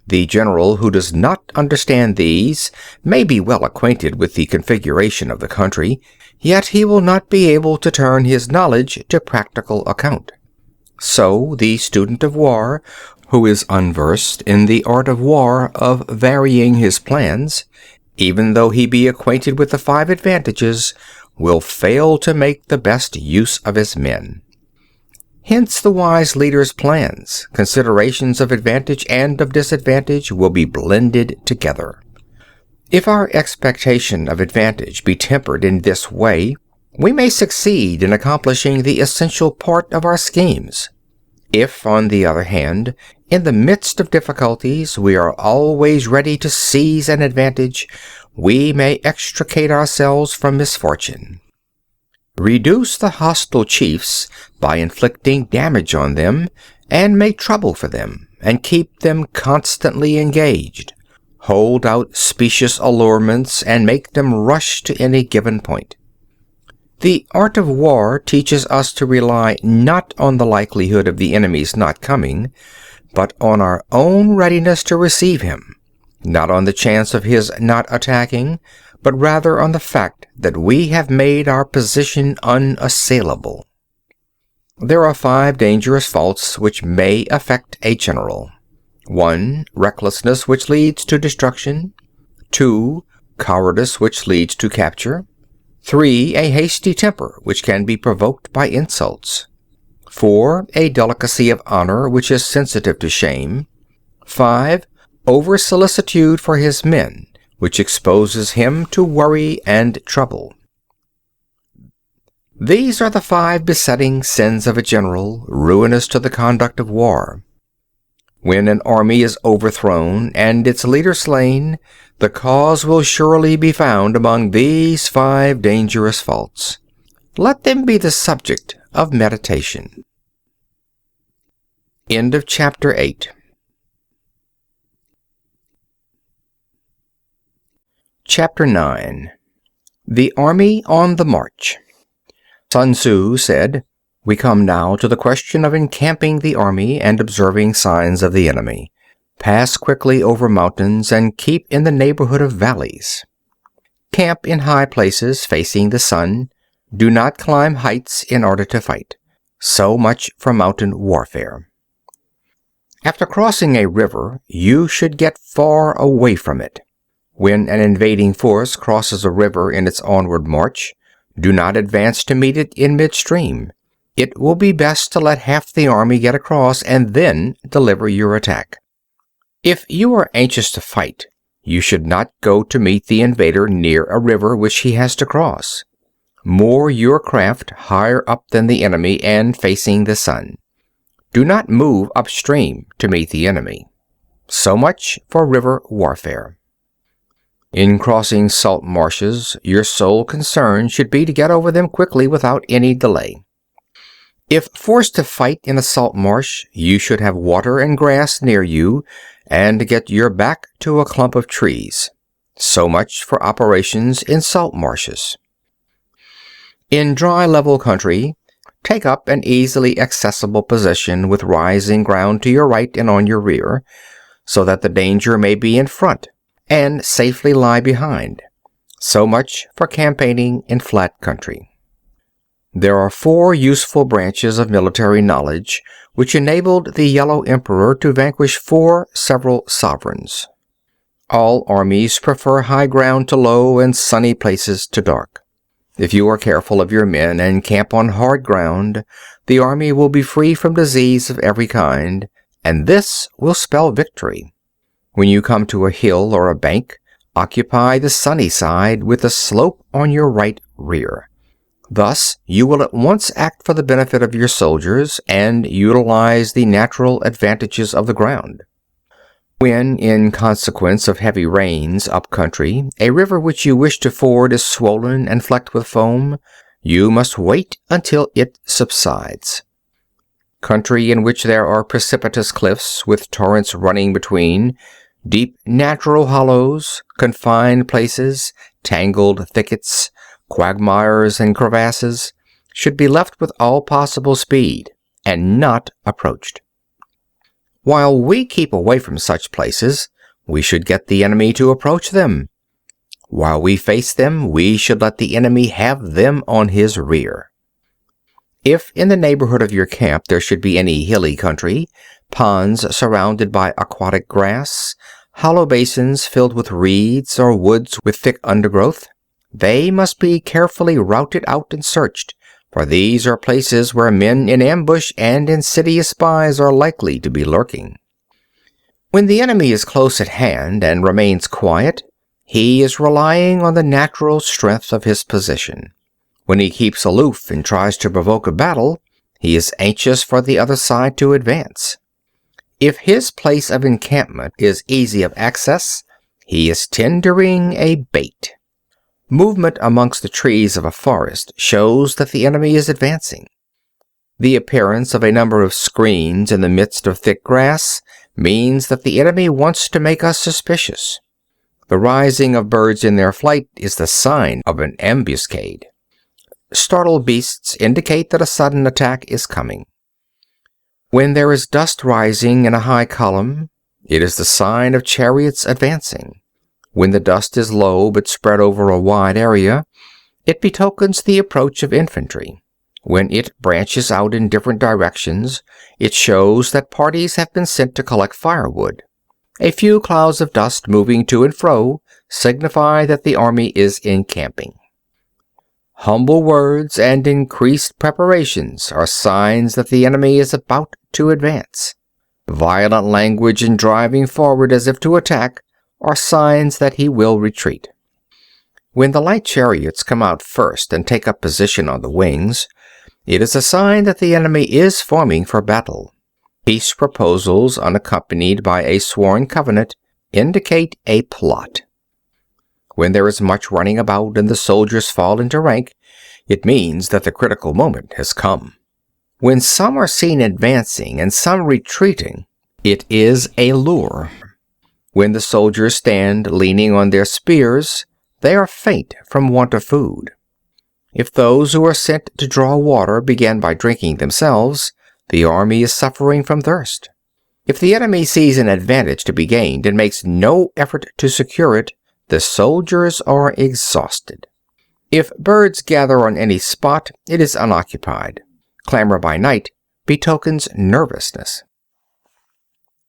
Speaker 1: The general who does not understand these may be well acquainted with the configuration of the country, yet he will not be able to turn his knowledge to practical account. So the student of war, who is unversed in the art of war of varying his plans, even though he be acquainted with the 5 advantages, will fail to make the best use of his men. Hence the wise leader's plans, considerations of advantage and of disadvantage will be blended together. If our expectation of advantage be tempered in this way, we may succeed in accomplishing the essential part of our schemes. If, on the other hand, in the midst of difficulties we are always ready to seize an advantage, we may extricate ourselves from misfortune. Reduce the hostile chiefs by inflicting damage on them, and make trouble for them, and keep them constantly engaged. Hold out specious allurements, and make them rush to any given point. The art of war teaches us to rely not on the likelihood of the enemy's not coming, but on our own readiness to receive him, not on the chance of his not attacking, but rather on the fact that we have made our position unassailable. There are 5 dangerous faults which may affect a general. 1. Recklessness, which leads to destruction. 2. Cowardice, which leads to capture. 3. A hasty temper, which can be provoked by insults. 4. A delicacy of honor, which is sensitive to shame. 5. Over-solicitude for his men, which exposes him to worry and trouble. These are the 5 besetting sins of a general, ruinous to the conduct of war. When an army is overthrown and its leader slain, the cause will surely be found among these 5 dangerous faults. Let them be the subject of meditation. End of chapter 8. Chapter 9. The Army on the March. Sun Tzu said, "We come now to the question of encamping the army and observing signs of the enemy. Pass quickly over mountains and keep in the neighborhood of valleys. Camp in high places facing the sun. Do not climb heights in order to fight. So much for mountain warfare." After crossing a river, you should get far away from it. When an invading force crosses a river in its onward march, do not advance to meet it in midstream. It will be best to let half the army get across and then deliver your attack. If you are anxious to fight, you should not go to meet the invader near a river which he has to cross. Moor your craft higher up than the enemy and facing the sun. Do not move upstream to meet the enemy. So much for river warfare. In crossing salt marshes, your sole concern should be to get over them quickly without any delay. If forced to fight in a salt marsh, you should have water and grass near you, and get your back to a clump of trees. So much for operations in salt marshes. In dry level country, take up an easily accessible position with rising ground to your right and on your rear, so that the danger may be in front and safely lie behind. So much for campaigning in flat country. There are 4 useful branches of military knowledge which enabled the Yellow Emperor to vanquish 4 several sovereigns. All armies prefer high ground to low and sunny places to dark. If you are careful of your men and camp on hard ground, the army will be free from disease of every kind, and this will spell victory. When you come to a hill or a bank, occupy the sunny side with the slope on your right rear. Thus, you will at once act for the benefit of your soldiers and utilize the natural advantages of the ground. When, in consequence of heavy rains up country, a river which you wish to ford is swollen and flecked with foam, you must wait until it subsides. Country in which there are precipitous cliffs with torrents running between, deep natural hollows, confined places, tangled thickets, quagmires and crevasses, should be left with all possible speed, and not approached. While we keep away from such places, we should get the enemy to approach them. While we face them, we should let the enemy have them on his rear. If in the neighborhood of your camp there should be any hilly country, ponds surrounded by aquatic grass, hollow basins filled with reeds, or woods with thick undergrowth, they must be carefully routed out and searched, for these are places where men in ambush and insidious spies are likely to be lurking. When the enemy is close at hand and remains quiet, he is relying on the natural strength of his position. When he keeps aloof and tries to provoke a battle, he is anxious for the other side to advance. If his place of encampment is easy of access, he is tendering a bait. Movement amongst the trees of a forest shows that the enemy is advancing. The appearance of a number of screens in the midst of thick grass means that the enemy wants to make us suspicious. The rising of birds in their flight is the sign of an ambuscade. Startled beasts indicate that a sudden attack is coming. When there is dust rising in a high column, it is the sign of chariots advancing. When the dust is low but spread over a wide area, it betokens the approach of infantry. When it branches out in different directions, it shows that parties have been sent to collect firewood. A few clouds of dust moving to and fro signify that the army is encamping. Humble words and increased preparations are signs that the enemy is about to advance. Violent language and driving forward as if to attack are signs that he will retreat. When the light chariots come out first and take up position on the wings, it is a sign that the enemy is forming for battle. Peace proposals unaccompanied by a sworn covenant indicate a plot. When there is much running about and the soldiers fall into rank, it means that the critical moment has come. When some are seen advancing and some retreating, it is a lure. When the soldiers stand leaning on their spears, they are faint from want of food. If those who are sent to draw water begin by drinking themselves, the army is suffering from thirst. If the enemy sees an advantage to be gained and makes no effort to secure it, the soldiers are exhausted. If birds gather on any spot, it is unoccupied. Clamor by night betokens nervousness.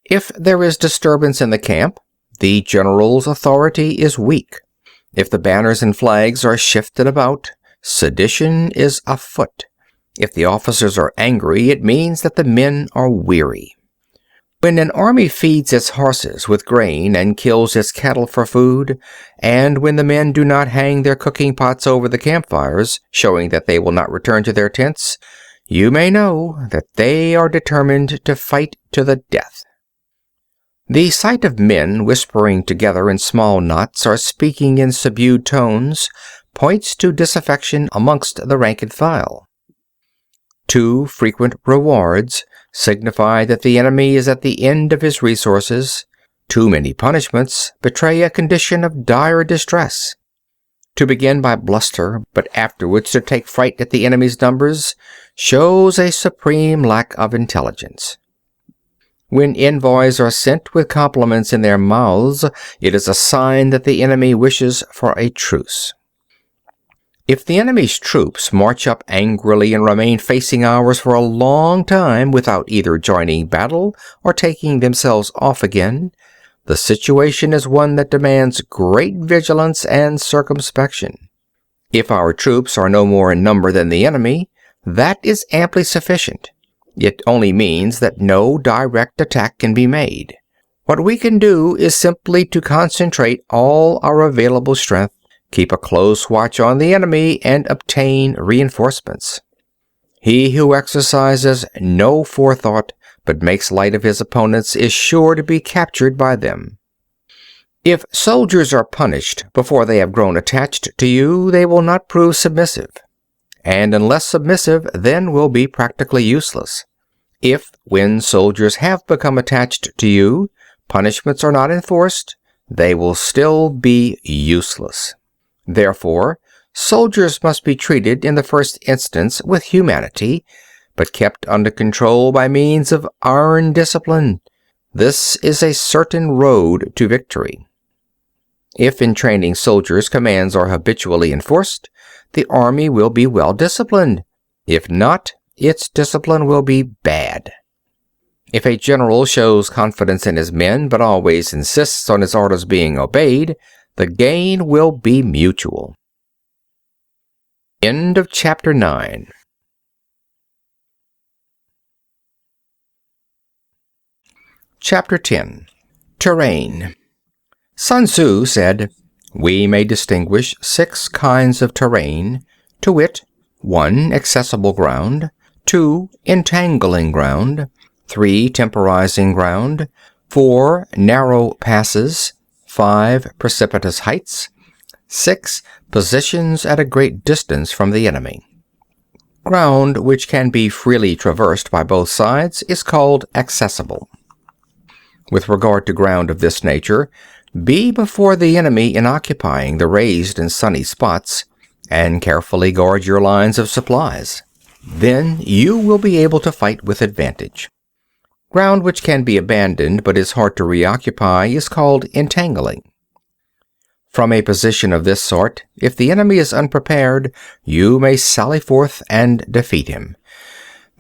Speaker 1: If there is disturbance in the camp, the general's authority is weak. If the banners and flags are shifted about, sedition is afoot. If the officers are angry, it means that the men are weary. When an army feeds its horses with grain and kills its cattle for food, and when the men do not hang their cooking pots over the campfires, showing that they will not return to their tents, you may know that they are determined to fight to the death. The sight of men whispering together in small knots or speaking in subdued tones points to disaffection amongst the rank and file. Too frequent rewards signify that the enemy is at the end of his resources. Too many punishments betray a condition of dire distress. To begin by bluster, but afterwards to take fright at the enemy's numbers, shows a supreme lack of intelligence. When envoys are sent with compliments in their mouths, it is a sign that the enemy wishes for a truce. If the enemy's troops march up angrily and remain facing ours for a long time without either joining battle or taking themselves off again, the situation is one that demands great vigilance and circumspection. If our troops are no more in number than the enemy, that is amply sufficient. It only means that no direct attack can be made. What we can do is simply to concentrate all our available strength, keep a close watch on the enemy, and obtain reinforcements. He who exercises no forethought but makes light of his opponents is sure to be captured by them. If soldiers are punished before they have grown attached to you, they will not prove submissive, and unless submissive, then will be practically useless. If, when soldiers have become attached to you, punishments are not enforced, they will still be useless. Therefore, soldiers must be treated in the first instance with humanity, but kept under control by means of iron discipline. This is a certain road to victory. If in training soldiers commands are habitually enforced, the army will be well disciplined. If not, its discipline will be bad. If a general shows confidence in his men but always insists on his orders being obeyed, the gain will be mutual. End of chapter 9. Chapter 10. Terrain. Sun Tzu said, "We may distinguish 6 kinds of terrain, to wit, 1. Accessible ground, 2. Entangling ground, 3. Temporizing ground, 4. Narrow passes, 5. Precipitous heights, 6. Positions at a great distance from the enemy." Ground which can be freely traversed by both sides is called accessible. With regard to ground of this nature, be before the enemy in occupying the raised and sunny spots, and carefully guard your lines of supplies. Then you will be able to fight with advantage. Ground which can be abandoned but is hard to reoccupy is called entangling. From a position of this sort, if the enemy is unprepared, you may sally forth and defeat him.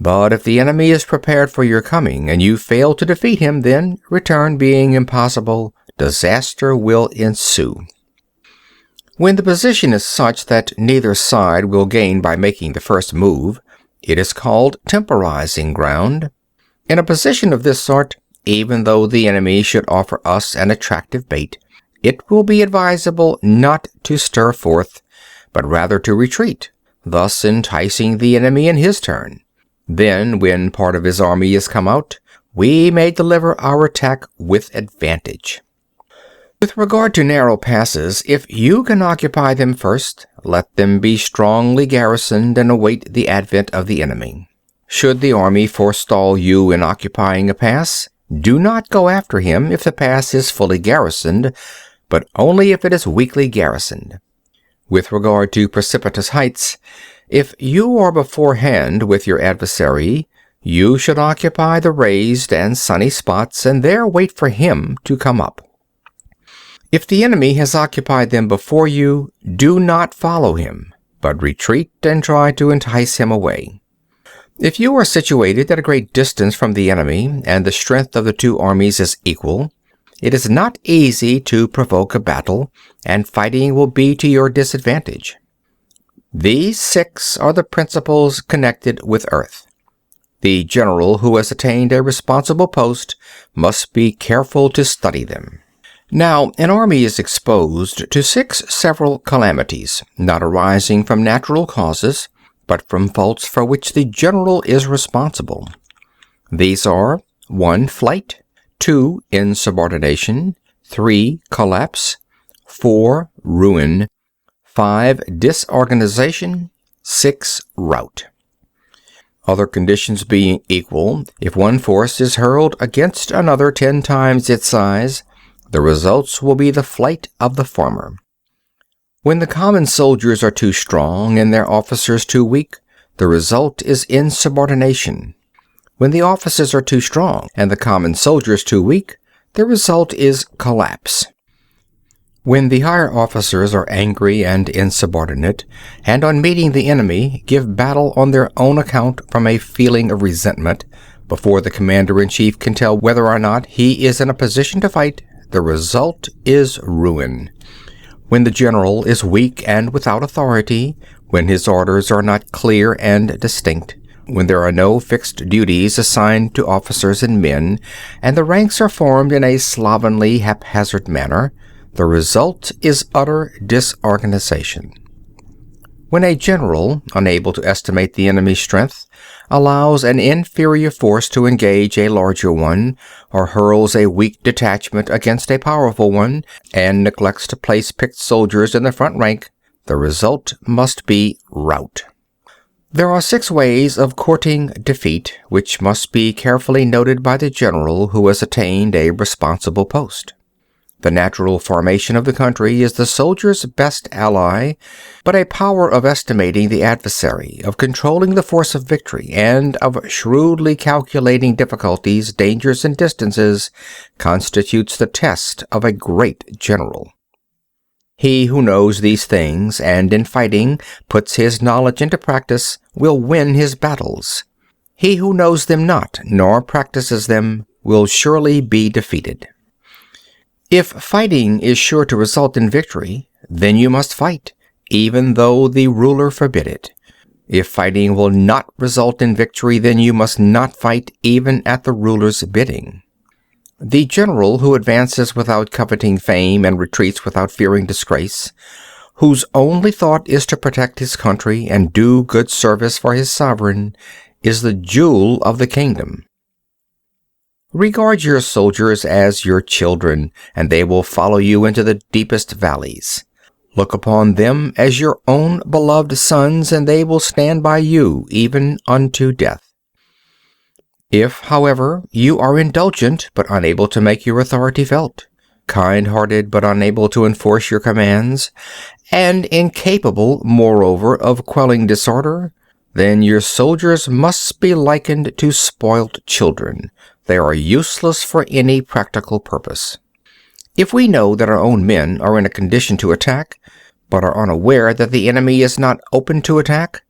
Speaker 1: But if the enemy is prepared for your coming, and you fail to defeat him, then, return being impossible, disaster will ensue. When the position is such that neither side will gain by making the first move, it is called temporizing ground. In a position of this sort, even though the enemy should offer us an attractive bait, it will be advisable not to stir forth, but rather to retreat, thus enticing the enemy in his turn. Then, when part of his army is come out, we may deliver our attack with advantage. With regard to narrow passes, if you can occupy them first, let them be strongly garrisoned and await the advent of the enemy. Should the army forestall you in occupying a pass, do not go after him if the pass is fully garrisoned, but only if it is weakly garrisoned. With regard to precipitous heights, if you are beforehand with your adversary, you should occupy the raised and sunny spots and there wait for him to come up. If the enemy has occupied them before you, do not follow him, but retreat and try to entice him away. If you are situated at a great distance from the enemy, and the strength of the two armies is equal, it is not easy to provoke a battle, and fighting will be to your disadvantage. These 6 are the principles connected with earth. The general who has attained a responsible post must be careful to study them. Now, an army is exposed to 6 several calamities, not arising from natural causes, but from faults for which the general is responsible. These are 1. Flight, 2. Insubordination, 3. Collapse, 4. Ruin, 5. Disorganization, 6. Rout. Other conditions being equal, if one force is hurled against another 10 times its size, the results will be the flight of the former. When the common soldiers are too strong and their officers too weak, the result is insubordination. When the officers are too strong and the common soldiers too weak, the result is collapse. When the higher officers are angry and insubordinate, and on meeting the enemy give battle on their own account from a feeling of resentment, before the commander-in-chief can tell whether or not he is in a position to fight, the result is ruin. When the general is weak and without authority, when his orders are not clear and distinct, when there are no fixed duties assigned to officers and men, and the ranks are formed in a slovenly, haphazard manner, the result is utter disorganization. When a general, unable to estimate the enemy's strength, allows an inferior force to engage a larger one, or hurls a weak detachment against a powerful one, and neglects to place picked soldiers in the front rank, the result must be rout. There are 6 ways of courting defeat, which must be carefully noted by the general who has attained a responsible post. The natural formation of the country is the soldier's best ally, but a power of estimating the adversary, of controlling the force of victory, and of shrewdly calculating difficulties, dangers, and distances, constitutes the test of a great general. He who knows these things, and in fighting puts his knowledge into practice, will win his battles. He who knows them not, nor practices them, will surely be defeated. If fighting is sure to result in victory, then you must fight, even though the ruler forbid it. If fighting will not result in victory, then you must not fight even at the ruler's bidding. The general who advances without coveting fame and retreats without fearing disgrace, whose only thought is to protect his country and do good service for his sovereign, is the jewel of the kingdom. Regard your soldiers as your children, and they will follow you into the deepest valleys. Look upon them as your own beloved sons, and they will stand by you even unto death. If, however, you are indulgent but unable to make your authority felt, kind-hearted but unable to enforce your commands, and incapable, moreover, of quelling disorder, then your soldiers must be likened to spoilt children. They are useless for any practical purpose. If we know that our own men are in a condition to attack, but are unaware that the enemy is not open to attack,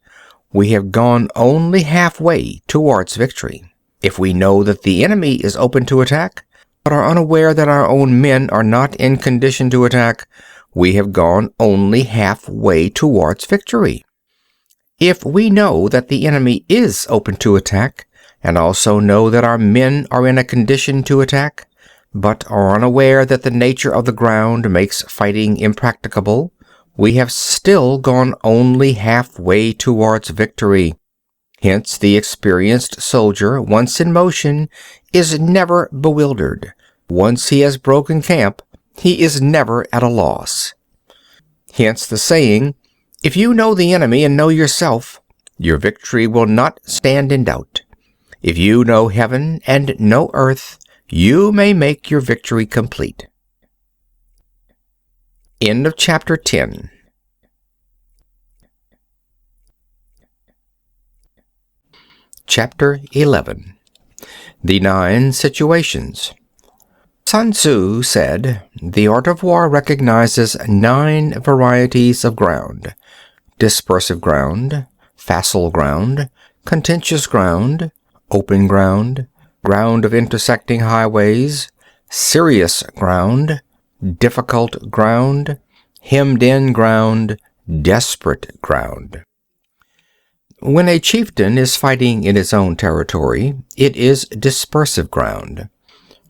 Speaker 1: we have gone only halfway towards victory. If we know that the enemy is open to attack, but are unaware that our own men are not in condition to attack, we have gone only halfway towards victory. If we know that the enemy is open to attack, and also know that our men are in a condition to attack, but are unaware that the nature of the ground makes fighting impracticable, we have still gone only halfway towards victory. Hence, the experienced soldier, once in motion, is never bewildered. Once he has broken camp, he is never at a loss. Hence the saying, "If you know the enemy and know yourself, your victory will not stand in doubt. If you know heaven and know earth, you may make your victory complete." End of chapter 10. Chapter 11. The 9 Situations. Sun Tzu said, "The art of war recognizes 9 varieties of ground: dispersive ground, facile ground, contentious ground, open ground, ground of intersecting highways, serious ground, difficult ground, hemmed-in ground, desperate ground." When a chieftain is fighting in his own territory, it is dispersive ground.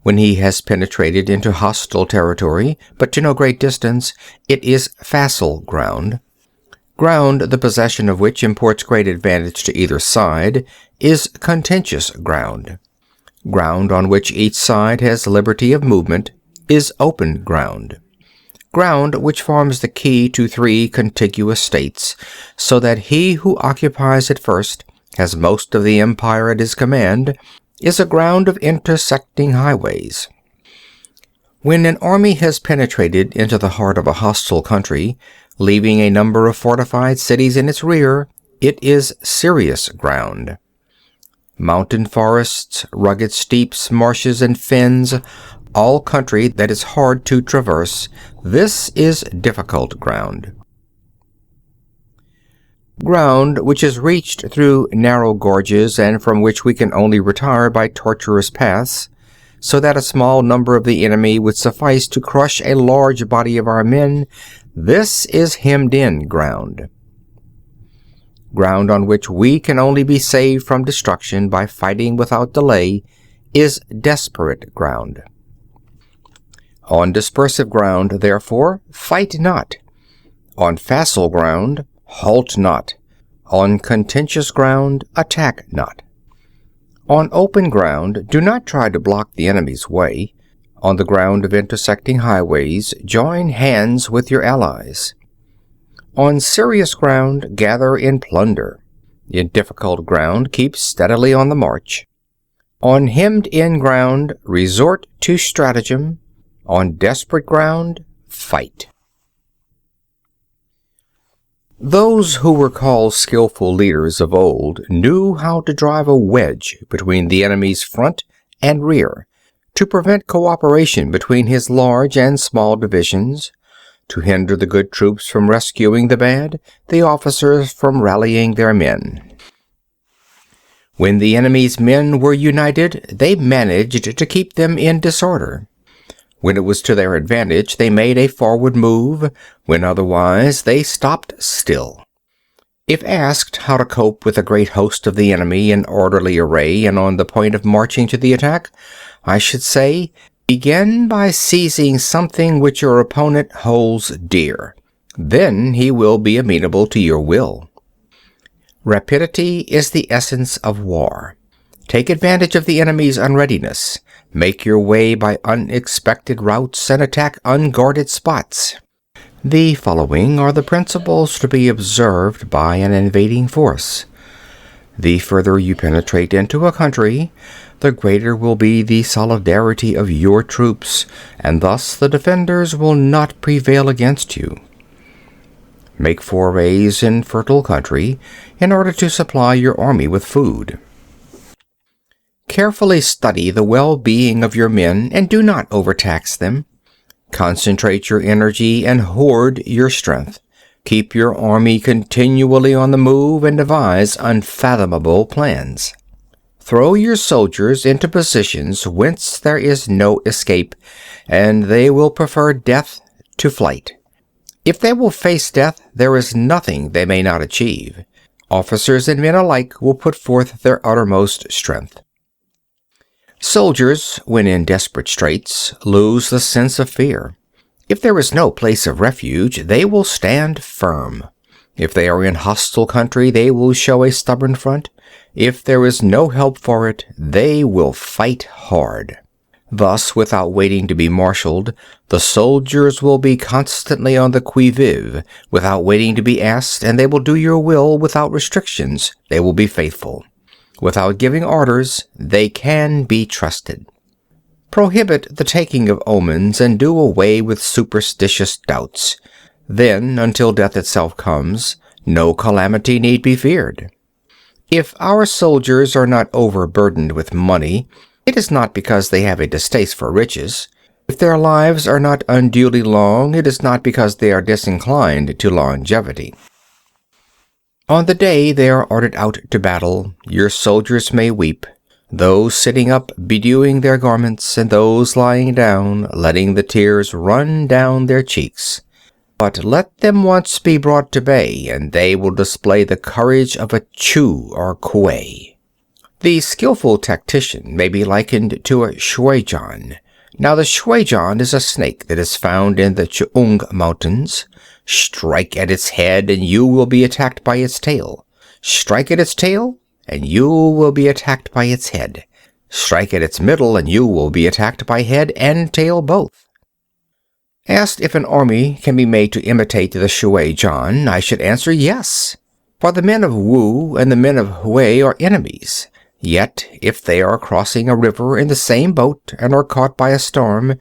Speaker 1: When he has penetrated into hostile territory, but to no great distance, it is facile ground. Ground the possession of which imports great advantage to either side is contentious ground. Ground on which each side has liberty of movement is open ground. Ground which forms the key to 3 contiguous states, so that he who occupies it first has most of the empire at his command, is a ground of intersecting highways. When an army has penetrated into the heart of a hostile country, leaving a number of fortified cities in its rear, it is serious ground. Mountain forests, rugged steeps, marshes, and fens, all country that is hard to traverse, this is difficult ground. Ground which is reached through narrow gorges and from which we can only retire by tortuous paths, so that a small number of the enemy would suffice to crush a large body of our men, this is hemmed-in ground. Ground on which we can only be saved from destruction by fighting without delay is desperate ground. On dispersive ground, therefore, fight not. On facile ground, halt not. On contentious ground, attack not. On open ground, do not try to block the enemy's way. On the ground of intersecting highways, join hands with your allies. On serious ground, gather in plunder. In difficult ground, keep steadily on the march. On hemmed-in ground, resort to stratagem. On desperate ground, fight. Those who were called skillful leaders of old knew how to drive a wedge between the enemy's front and rear, to prevent cooperation between his large and small divisions, to hinder the good troops from rescuing the bad, the officers from rallying their men. When the enemy's men were united, they managed to keep them in disorder. When it was to their advantage, they made a forward move. When otherwise, they stopped still. If asked how to cope with a great host of the enemy in orderly array and on the point of marching to the attack, I should say, begin by seizing something which your opponent holds dear. Then he will be amenable to your will. Rapidity is the essence of war. Take advantage of the enemy's unreadiness. Make your way by unexpected routes and attack unguarded spots. The following are the principles to be observed by an invading force. The further you penetrate into a country, the greater will be the solidarity of your troops, and thus the defenders will not prevail against you. Make forays in fertile country in order to supply your army with food. Carefully study the well-being of your men and do not overtax them. Concentrate your energy and hoard your strength. Keep your army continually on the move and devise unfathomable plans. Throw your soldiers into positions whence there is no escape, and they will prefer death to flight. If they will face death, there is nothing they may not achieve. Officers and men alike will put forth their uttermost strength. Soldiers, when in desperate straits, lose the sense of fear. If there is no place of refuge, they will stand firm. If they are in hostile country, they will show a stubborn front. If there is no help for it, they will fight hard. Thus, without waiting to be marshaled, the soldiers will be constantly on the qui vive, without waiting to be asked, and they will do your will without restrictions. They will be faithful. Without giving orders, they can be trusted. Prohibit the taking of omens and do away with superstitious doubts. Then, until death itself comes, no calamity need be feared. If our soldiers are not overburdened with money, it is not because they have a distaste for riches. If their lives are not unduly long, it is not because they are disinclined to longevity. On the day they are ordered out to battle, your soldiers may weep, those sitting up bedewing their garments, and those lying down, letting the tears run down their cheeks. But let them once be brought to bay, and they will display the courage of a Chu or Kuei. The skillful tactician may be likened to a shuijan. Now the shuijan is a snake that is found in the Cheung Mountains. Strike at its head, and you will be attacked by its tail. Strike at its tail, and you will be attacked by its head. Strike at its middle, and you will be attacked by head and tail both. Asked if an army can be made to imitate the shuijan, I should answer yes. For the men of Wu and the men of Hui are enemies. Yet, if they are crossing a river in the same boat and are caught by a storm,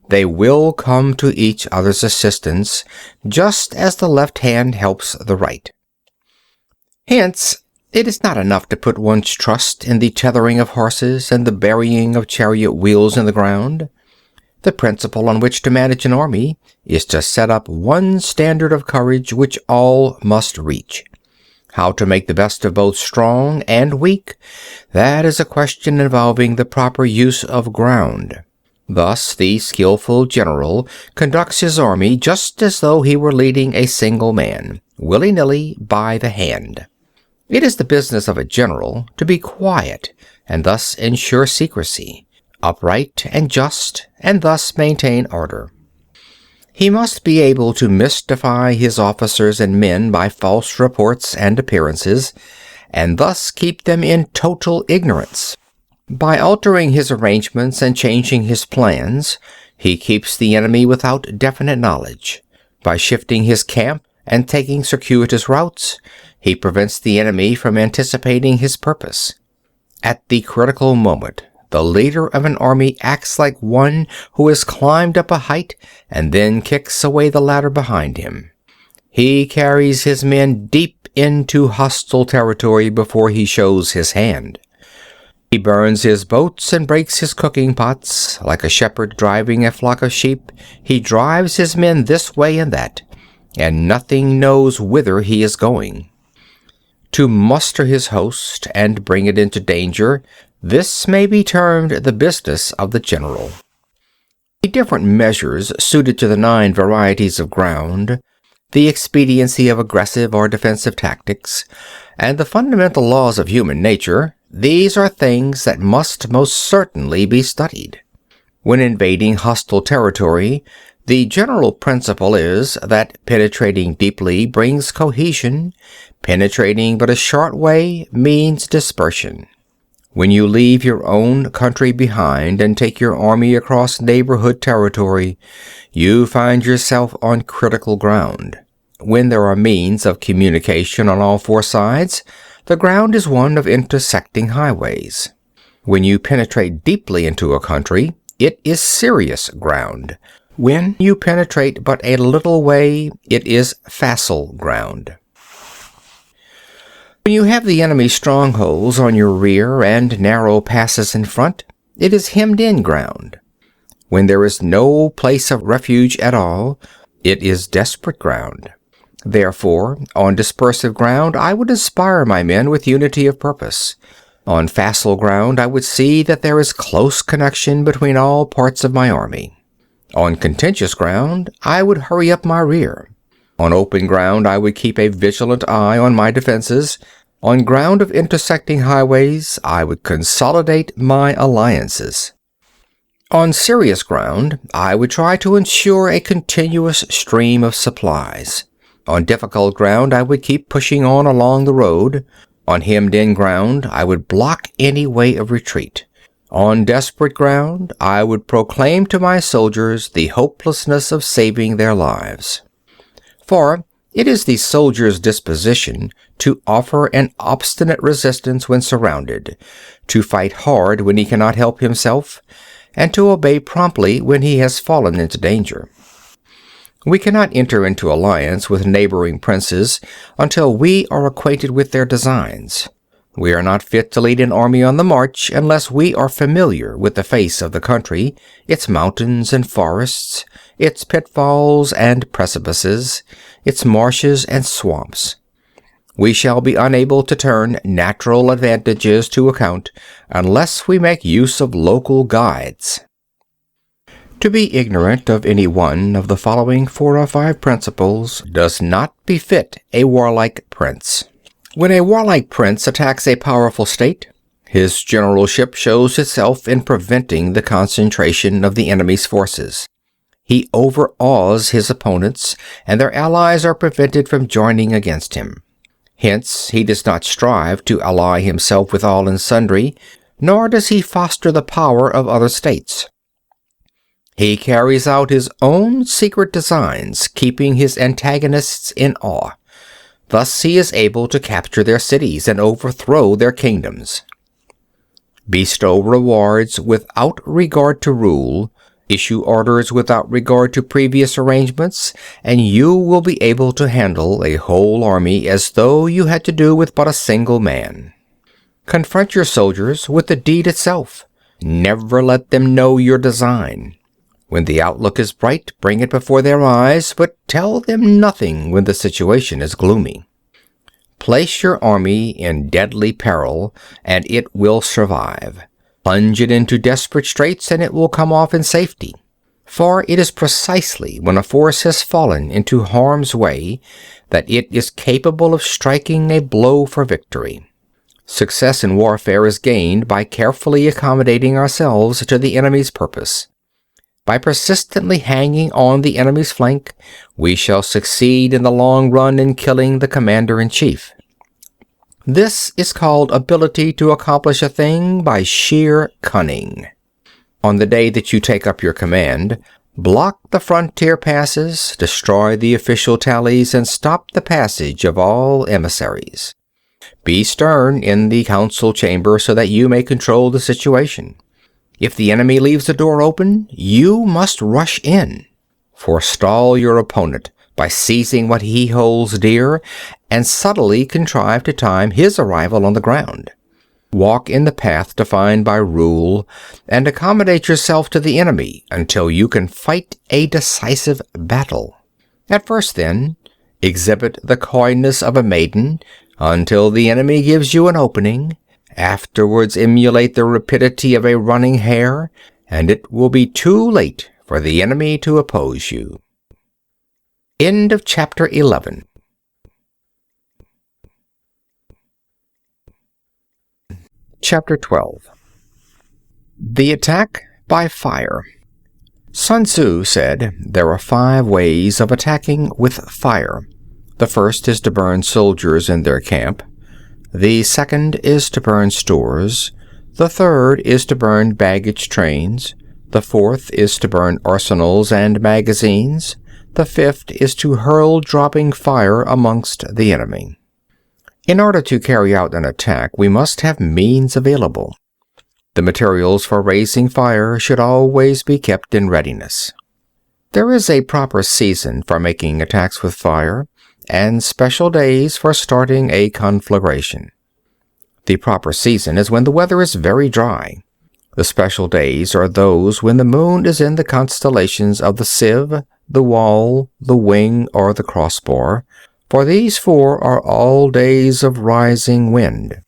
Speaker 1: they will come to each other's assistance, just as the left hand helps the right. Hence, it is not enough to put one's trust in the tethering of horses and the burying of chariot wheels in the ground. The principle on which to manage an army is to set up one standard of courage which all must reach. How to make the best of both strong and weak, that is a question involving the proper use of ground. Thus, the skillful general conducts his army just as though he were leading a single man, willy-nilly by the hand. It is the business of a general to be quiet and thus ensure secrecy, upright and just, and thus maintain order. He must be able to mystify his officers and men by false reports and appearances, and thus keep them in total ignorance. By altering his arrangements and changing his plans, he keeps the enemy without definite knowledge. By shifting his camp and taking circuitous routes, he prevents the enemy from anticipating his purpose. At the critical moment, the leader of an army acts like one who has climbed up a height and then kicks away the ladder behind him. He carries his men deep into hostile territory before he shows his hand. He burns his boats and breaks his cooking pots. Like a shepherd driving a flock of sheep, he drives his men this way and that, and nothing knows whither he is going. To muster his host and bring it into danger, this may be termed the business of the general. The different measures suited to the 9 varieties of ground, the expediency of aggressive or defensive tactics, and the fundamental laws of human nature, these are things that must most certainly be studied. When invading hostile territory, the general principle is that penetrating deeply brings cohesion, penetrating but a short way means dispersion. When you leave your own country behind and take your army across neighborhood territory, you find yourself on critical ground. When there are means of communication on all 4 sides, the ground is one of intersecting highways. When you penetrate deeply into a country, it is serious ground. When you penetrate but a little way, it is facile ground. When you have the enemy's strongholds on your rear and narrow passes in front, it is hemmed-in ground. When there is no place of refuge at all, it is desperate ground. Therefore, on dispersive ground, I would inspire my men with unity of purpose. On facile ground, I would see that there is close connection between all parts of my army. On contentious ground, I would hurry up my rear. On open ground, I would keep a vigilant eye on my defenses. On ground of intersecting highways, I would consolidate my alliances. On serious ground, I would try to ensure a continuous stream of supplies. On difficult ground, I would keep pushing on along the road. On hemmed-in ground, I would block any way of retreat. On desperate ground, I would proclaim to my soldiers the hopelessness of saving their lives. For it is the soldier's disposition to offer an obstinate resistance when surrounded, to fight hard when he cannot help himself, and to obey promptly when he has fallen into danger. We cannot enter into alliance with neighboring princes until we are acquainted with their designs. We are not fit to lead an army on the march unless we are familiar with the face of the country, its mountains and forests, its pitfalls and precipices, its marshes and swamps. We shall be unable to turn natural advantages to account unless we make use of local guides. To be ignorant of any one of the following 4 or 5 principles does not befit a warlike prince. When a warlike prince attacks a powerful state, his generalship shows itself in preventing the concentration of the enemy's forces. He overawes his opponents, and their allies are prevented from joining against him. Hence, he does not strive to ally himself with all and sundry, nor does he foster the power of other states. He carries out his own secret designs, keeping his antagonists in awe. Thus he is able to capture their cities and overthrow their kingdoms. Bestow rewards without regard to rule, issue orders without regard to previous arrangements, and you will be able to handle a whole army as though you had to do with but a single man. Confront your soldiers with the deed itself. Never let them know your design. When the outlook is bright, bring it before their eyes, but tell them nothing when the situation is gloomy. Place your army in deadly peril, and it will survive. Plunge it into desperate straits, and it will come off in safety. For it is precisely when a force has fallen into harm's way that it is capable of striking a blow for victory. Success in warfare is gained by carefully accommodating ourselves to the enemy's purpose. By persistently hanging on the enemy's flank, we shall succeed in the long run in killing the commander-in-chief. This is called ability to accomplish a thing by sheer cunning. On the day that you take up your command, block the frontier passes, destroy the official tallies, and stop the passage of all emissaries. Be stern in the council chamber so that you may control the situation. If the enemy leaves the door open, you must rush in. Forestall your opponent by seizing what he holds dear, and subtly contrive to time his arrival on the ground. Walk in the path defined by rule, and accommodate yourself to the enemy until you can fight a decisive battle. At first, then, exhibit the coyness of a maiden until the enemy gives you an opening. Afterwards emulate the rapidity of a running hare, and it will be too late for the enemy to oppose you. End of chapter 11. Chapter 12. The attack by fire. Sun Tzu said there are 5 ways of attacking with fire. The first is to burn soldiers in their camp. The second is to burn stores. The third is to burn baggage trains. The fourth is to burn arsenals and magazines. The fifth is to hurl dropping fire amongst the enemy. In order to carry out an attack, we must have means available. The materials for raising fire should always be kept in readiness. There is a proper season for making attacks with fire, and special days for starting a conflagration. The proper season is when the weather is very dry. The special days are those when the moon is in the constellations of the sieve, the wall, the wing, or the crossbar, for these 4 are all days of rising wind.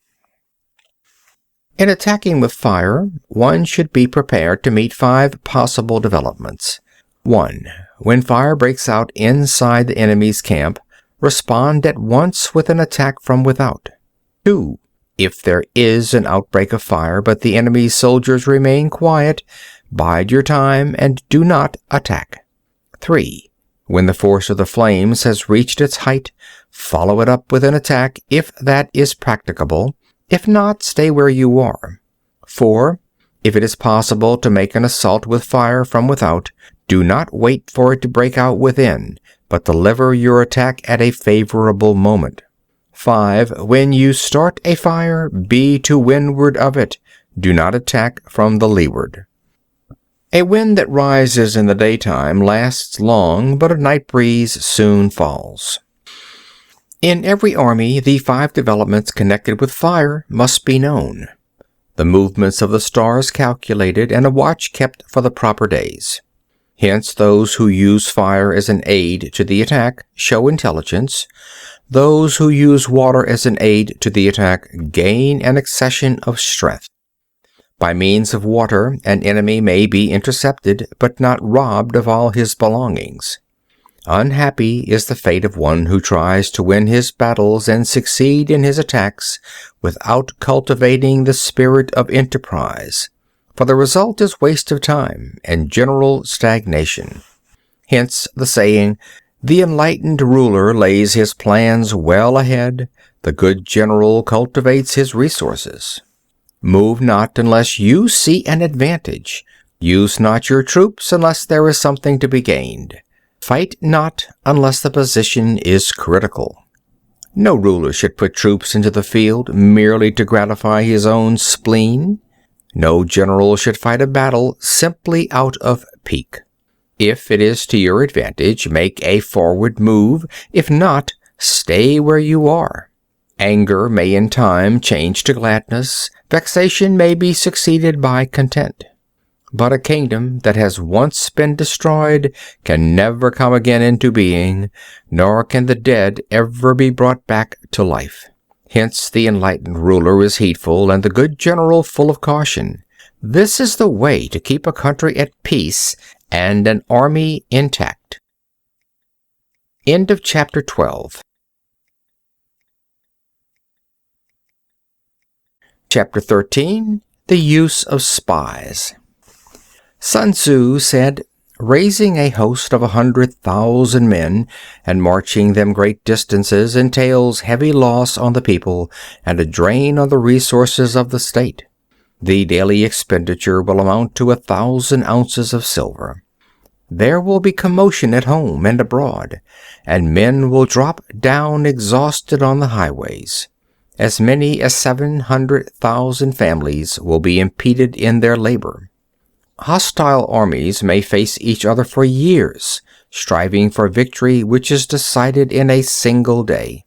Speaker 1: In attacking with fire, one should be prepared to meet 5 possible developments. 1. When fire breaks out inside the enemy's camp, respond at once with an attack from without. 2. If there is an outbreak of fire but the enemy's soldiers remain quiet, bide your time and do not attack. 3. When the force of the flames has reached its height, follow it up with an attack if that is practicable. If not, stay where you are. 4. If it is possible to make an assault with fire from without, do not wait for it to break out within, but deliver your attack at a favorable moment. 5. When you start a fire, be to windward of it. Do not attack from the leeward. A wind that rises in the daytime lasts long, but a night breeze soon falls. In every army, the 5 developments connected with fire must be known. The movements of the stars calculated, and a watch kept for the proper days. Hence, those who use fire as an aid to the attack show intelligence. Those who use water as an aid to the attack gain an accession of strength. By means of water, an enemy may be intercepted, but not robbed of all his belongings. Unhappy is the fate of one who tries to win his battles and succeed in his attacks without cultivating the spirit of enterprise, for the result is waste of time and general stagnation. Hence the saying, "The enlightened ruler lays his plans well ahead, the good general cultivates his resources." Move not unless you see an advantage. Use not your troops unless there is something to be gained. Fight not unless the position is critical. No ruler should put troops into the field merely to gratify his own spleen. No general should fight a battle simply out of pique. If it is to your advantage, make a forward move. If not, stay where you are. Anger may in time change to gladness. Vexation may be succeeded by content. But a kingdom that has once been destroyed can never come again into being, nor can the dead ever be brought back to life. Hence the enlightened ruler is heedful, and the good general full of caution. This is the way to keep a country at peace and an army intact. End of chapter 12. Chapter 13. The use of spies. Sun Tzu said, "Raising a host of 100,000 men and marching them great distances entails heavy loss on the people and a drain on the resources of the state. The daily expenditure will amount to 1,000 ounces of silver. There will be commotion at home and abroad, and men will drop down exhausted on the highways. As many as 700,000 families will be impeded in their labor. Hostile armies may face each other for years, striving for victory which is decided in a single day.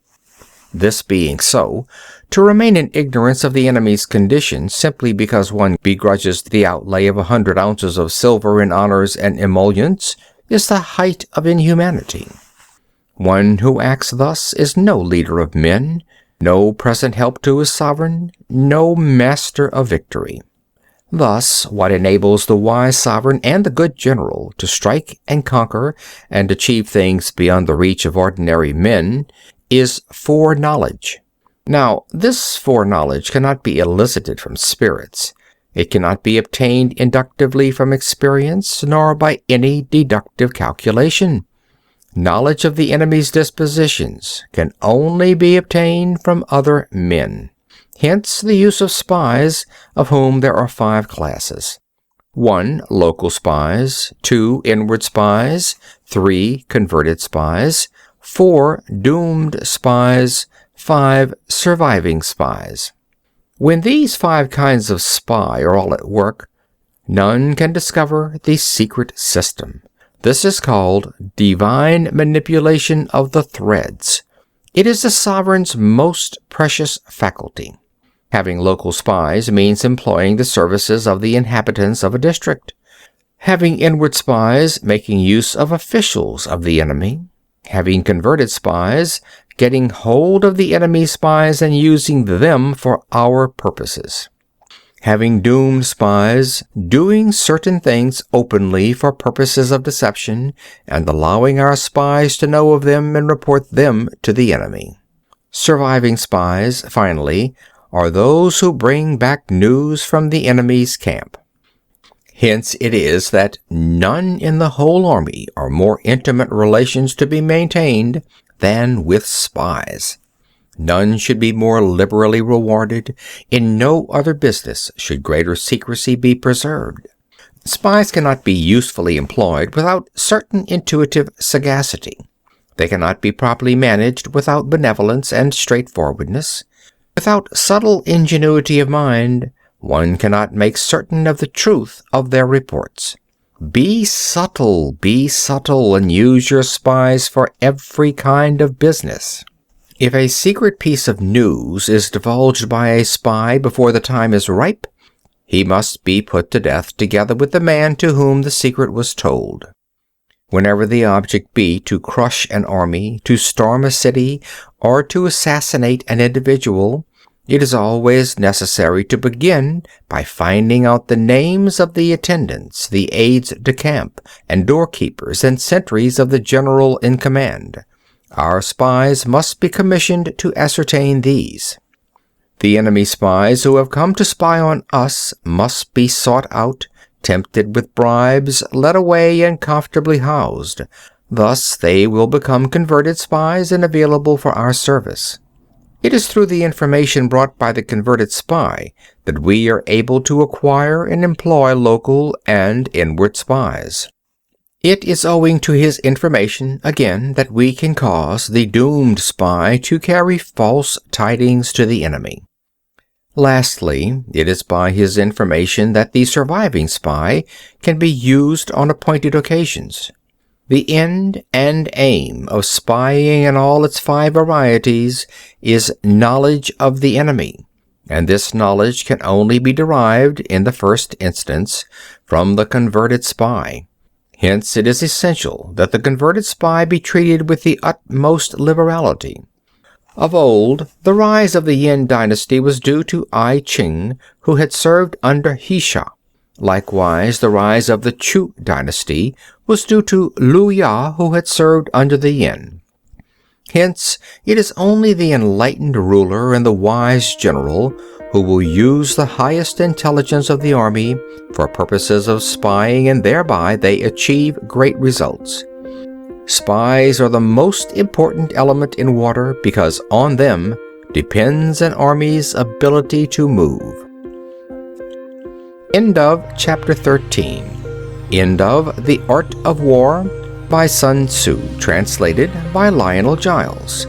Speaker 1: This being so, to remain in ignorance of the enemy's condition simply because one begrudges the outlay of 100 ounces of silver in honors and emoluments is the height of inhumanity. One who acts thus is no leader of men, no present help to his sovereign, no master of victory. Thus, what enables the wise sovereign and the good general to strike and conquer and achieve things beyond the reach of ordinary men is foreknowledge. Now, this foreknowledge cannot be elicited from spirits. It cannot be obtained inductively from experience, nor by any deductive calculation. Knowledge of the enemy's dispositions can only be obtained from other men. Hence the use of spies, of whom there are 5 classes. 1. Local spies. 2. Inward spies. 3. Converted spies. 4. Doomed spies. 5. Surviving spies. When these 5 kinds of spy are all at work, none can discover the secret system. This is called divine manipulation of the threads. It is the sovereign's most precious faculty. Having local spies means employing the services of the inhabitants of a district. Having inward spies, making use of officials of the enemy. Having converted spies, getting hold of the enemy's spies and using them for our purposes. Having doomed spies, doing certain things openly for purposes of deception, and allowing our spies to know of them and report them to the enemy. Surviving spies, finally, are those who bring back news from the enemy's camp. Hence it is that none in the whole army are more intimate relations to be maintained than with spies. None should be more liberally rewarded. In no other business should greater secrecy be preserved. Spies cannot be usefully employed without certain intuitive sagacity. They cannot be properly managed without benevolence and straightforwardness. Without subtle ingenuity of mind, one cannot make certain of the truth of their reports. Be subtle, and use your spies for every kind of business. If a secret piece of news is divulged by a spy before the time is ripe, he must be put to death together with the man to whom the secret was told. Whenever the object be to crush an army, to storm a city, or to assassinate an individual, it is always necessary to begin by finding out the names of the attendants, the aides de camp, and doorkeepers and sentries of the general in command. Our spies must be commissioned to ascertain these. The enemy spies who have come to spy on us must be sought out, tempted with bribes, led away, and comfortably housed. Thus they will become converted spies and available for our service. It is through the information brought by the converted spy that we are able to acquire and employ local and inward spies. It is owing to his information, again, that we can cause the doomed spy to carry false tidings to the enemy. Lastly, it is by his information that the surviving spy can be used on appointed occasions. The end and aim of spying in all its 5 varieties is knowledge of the enemy, and this knowledge can only be derived, in the first instance, from the converted spy. Hence it is essential that the converted spy be treated with the utmost liberality. Of old, the rise of the Yin dynasty was due to I Ching, who had served under He-sha. Likewise, the rise of the Chu dynasty was due to Lu Ya, who had served under the Yin. Hence, it is only the enlightened ruler and the wise general who will use the highest intelligence of the army for purposes of spying, and thereby they achieve great results. Spies are the most important element in war because on them depends an army's ability to move. End of Chapter 13. End of The Art of War by Sun Tzu, translated by Lionel Giles.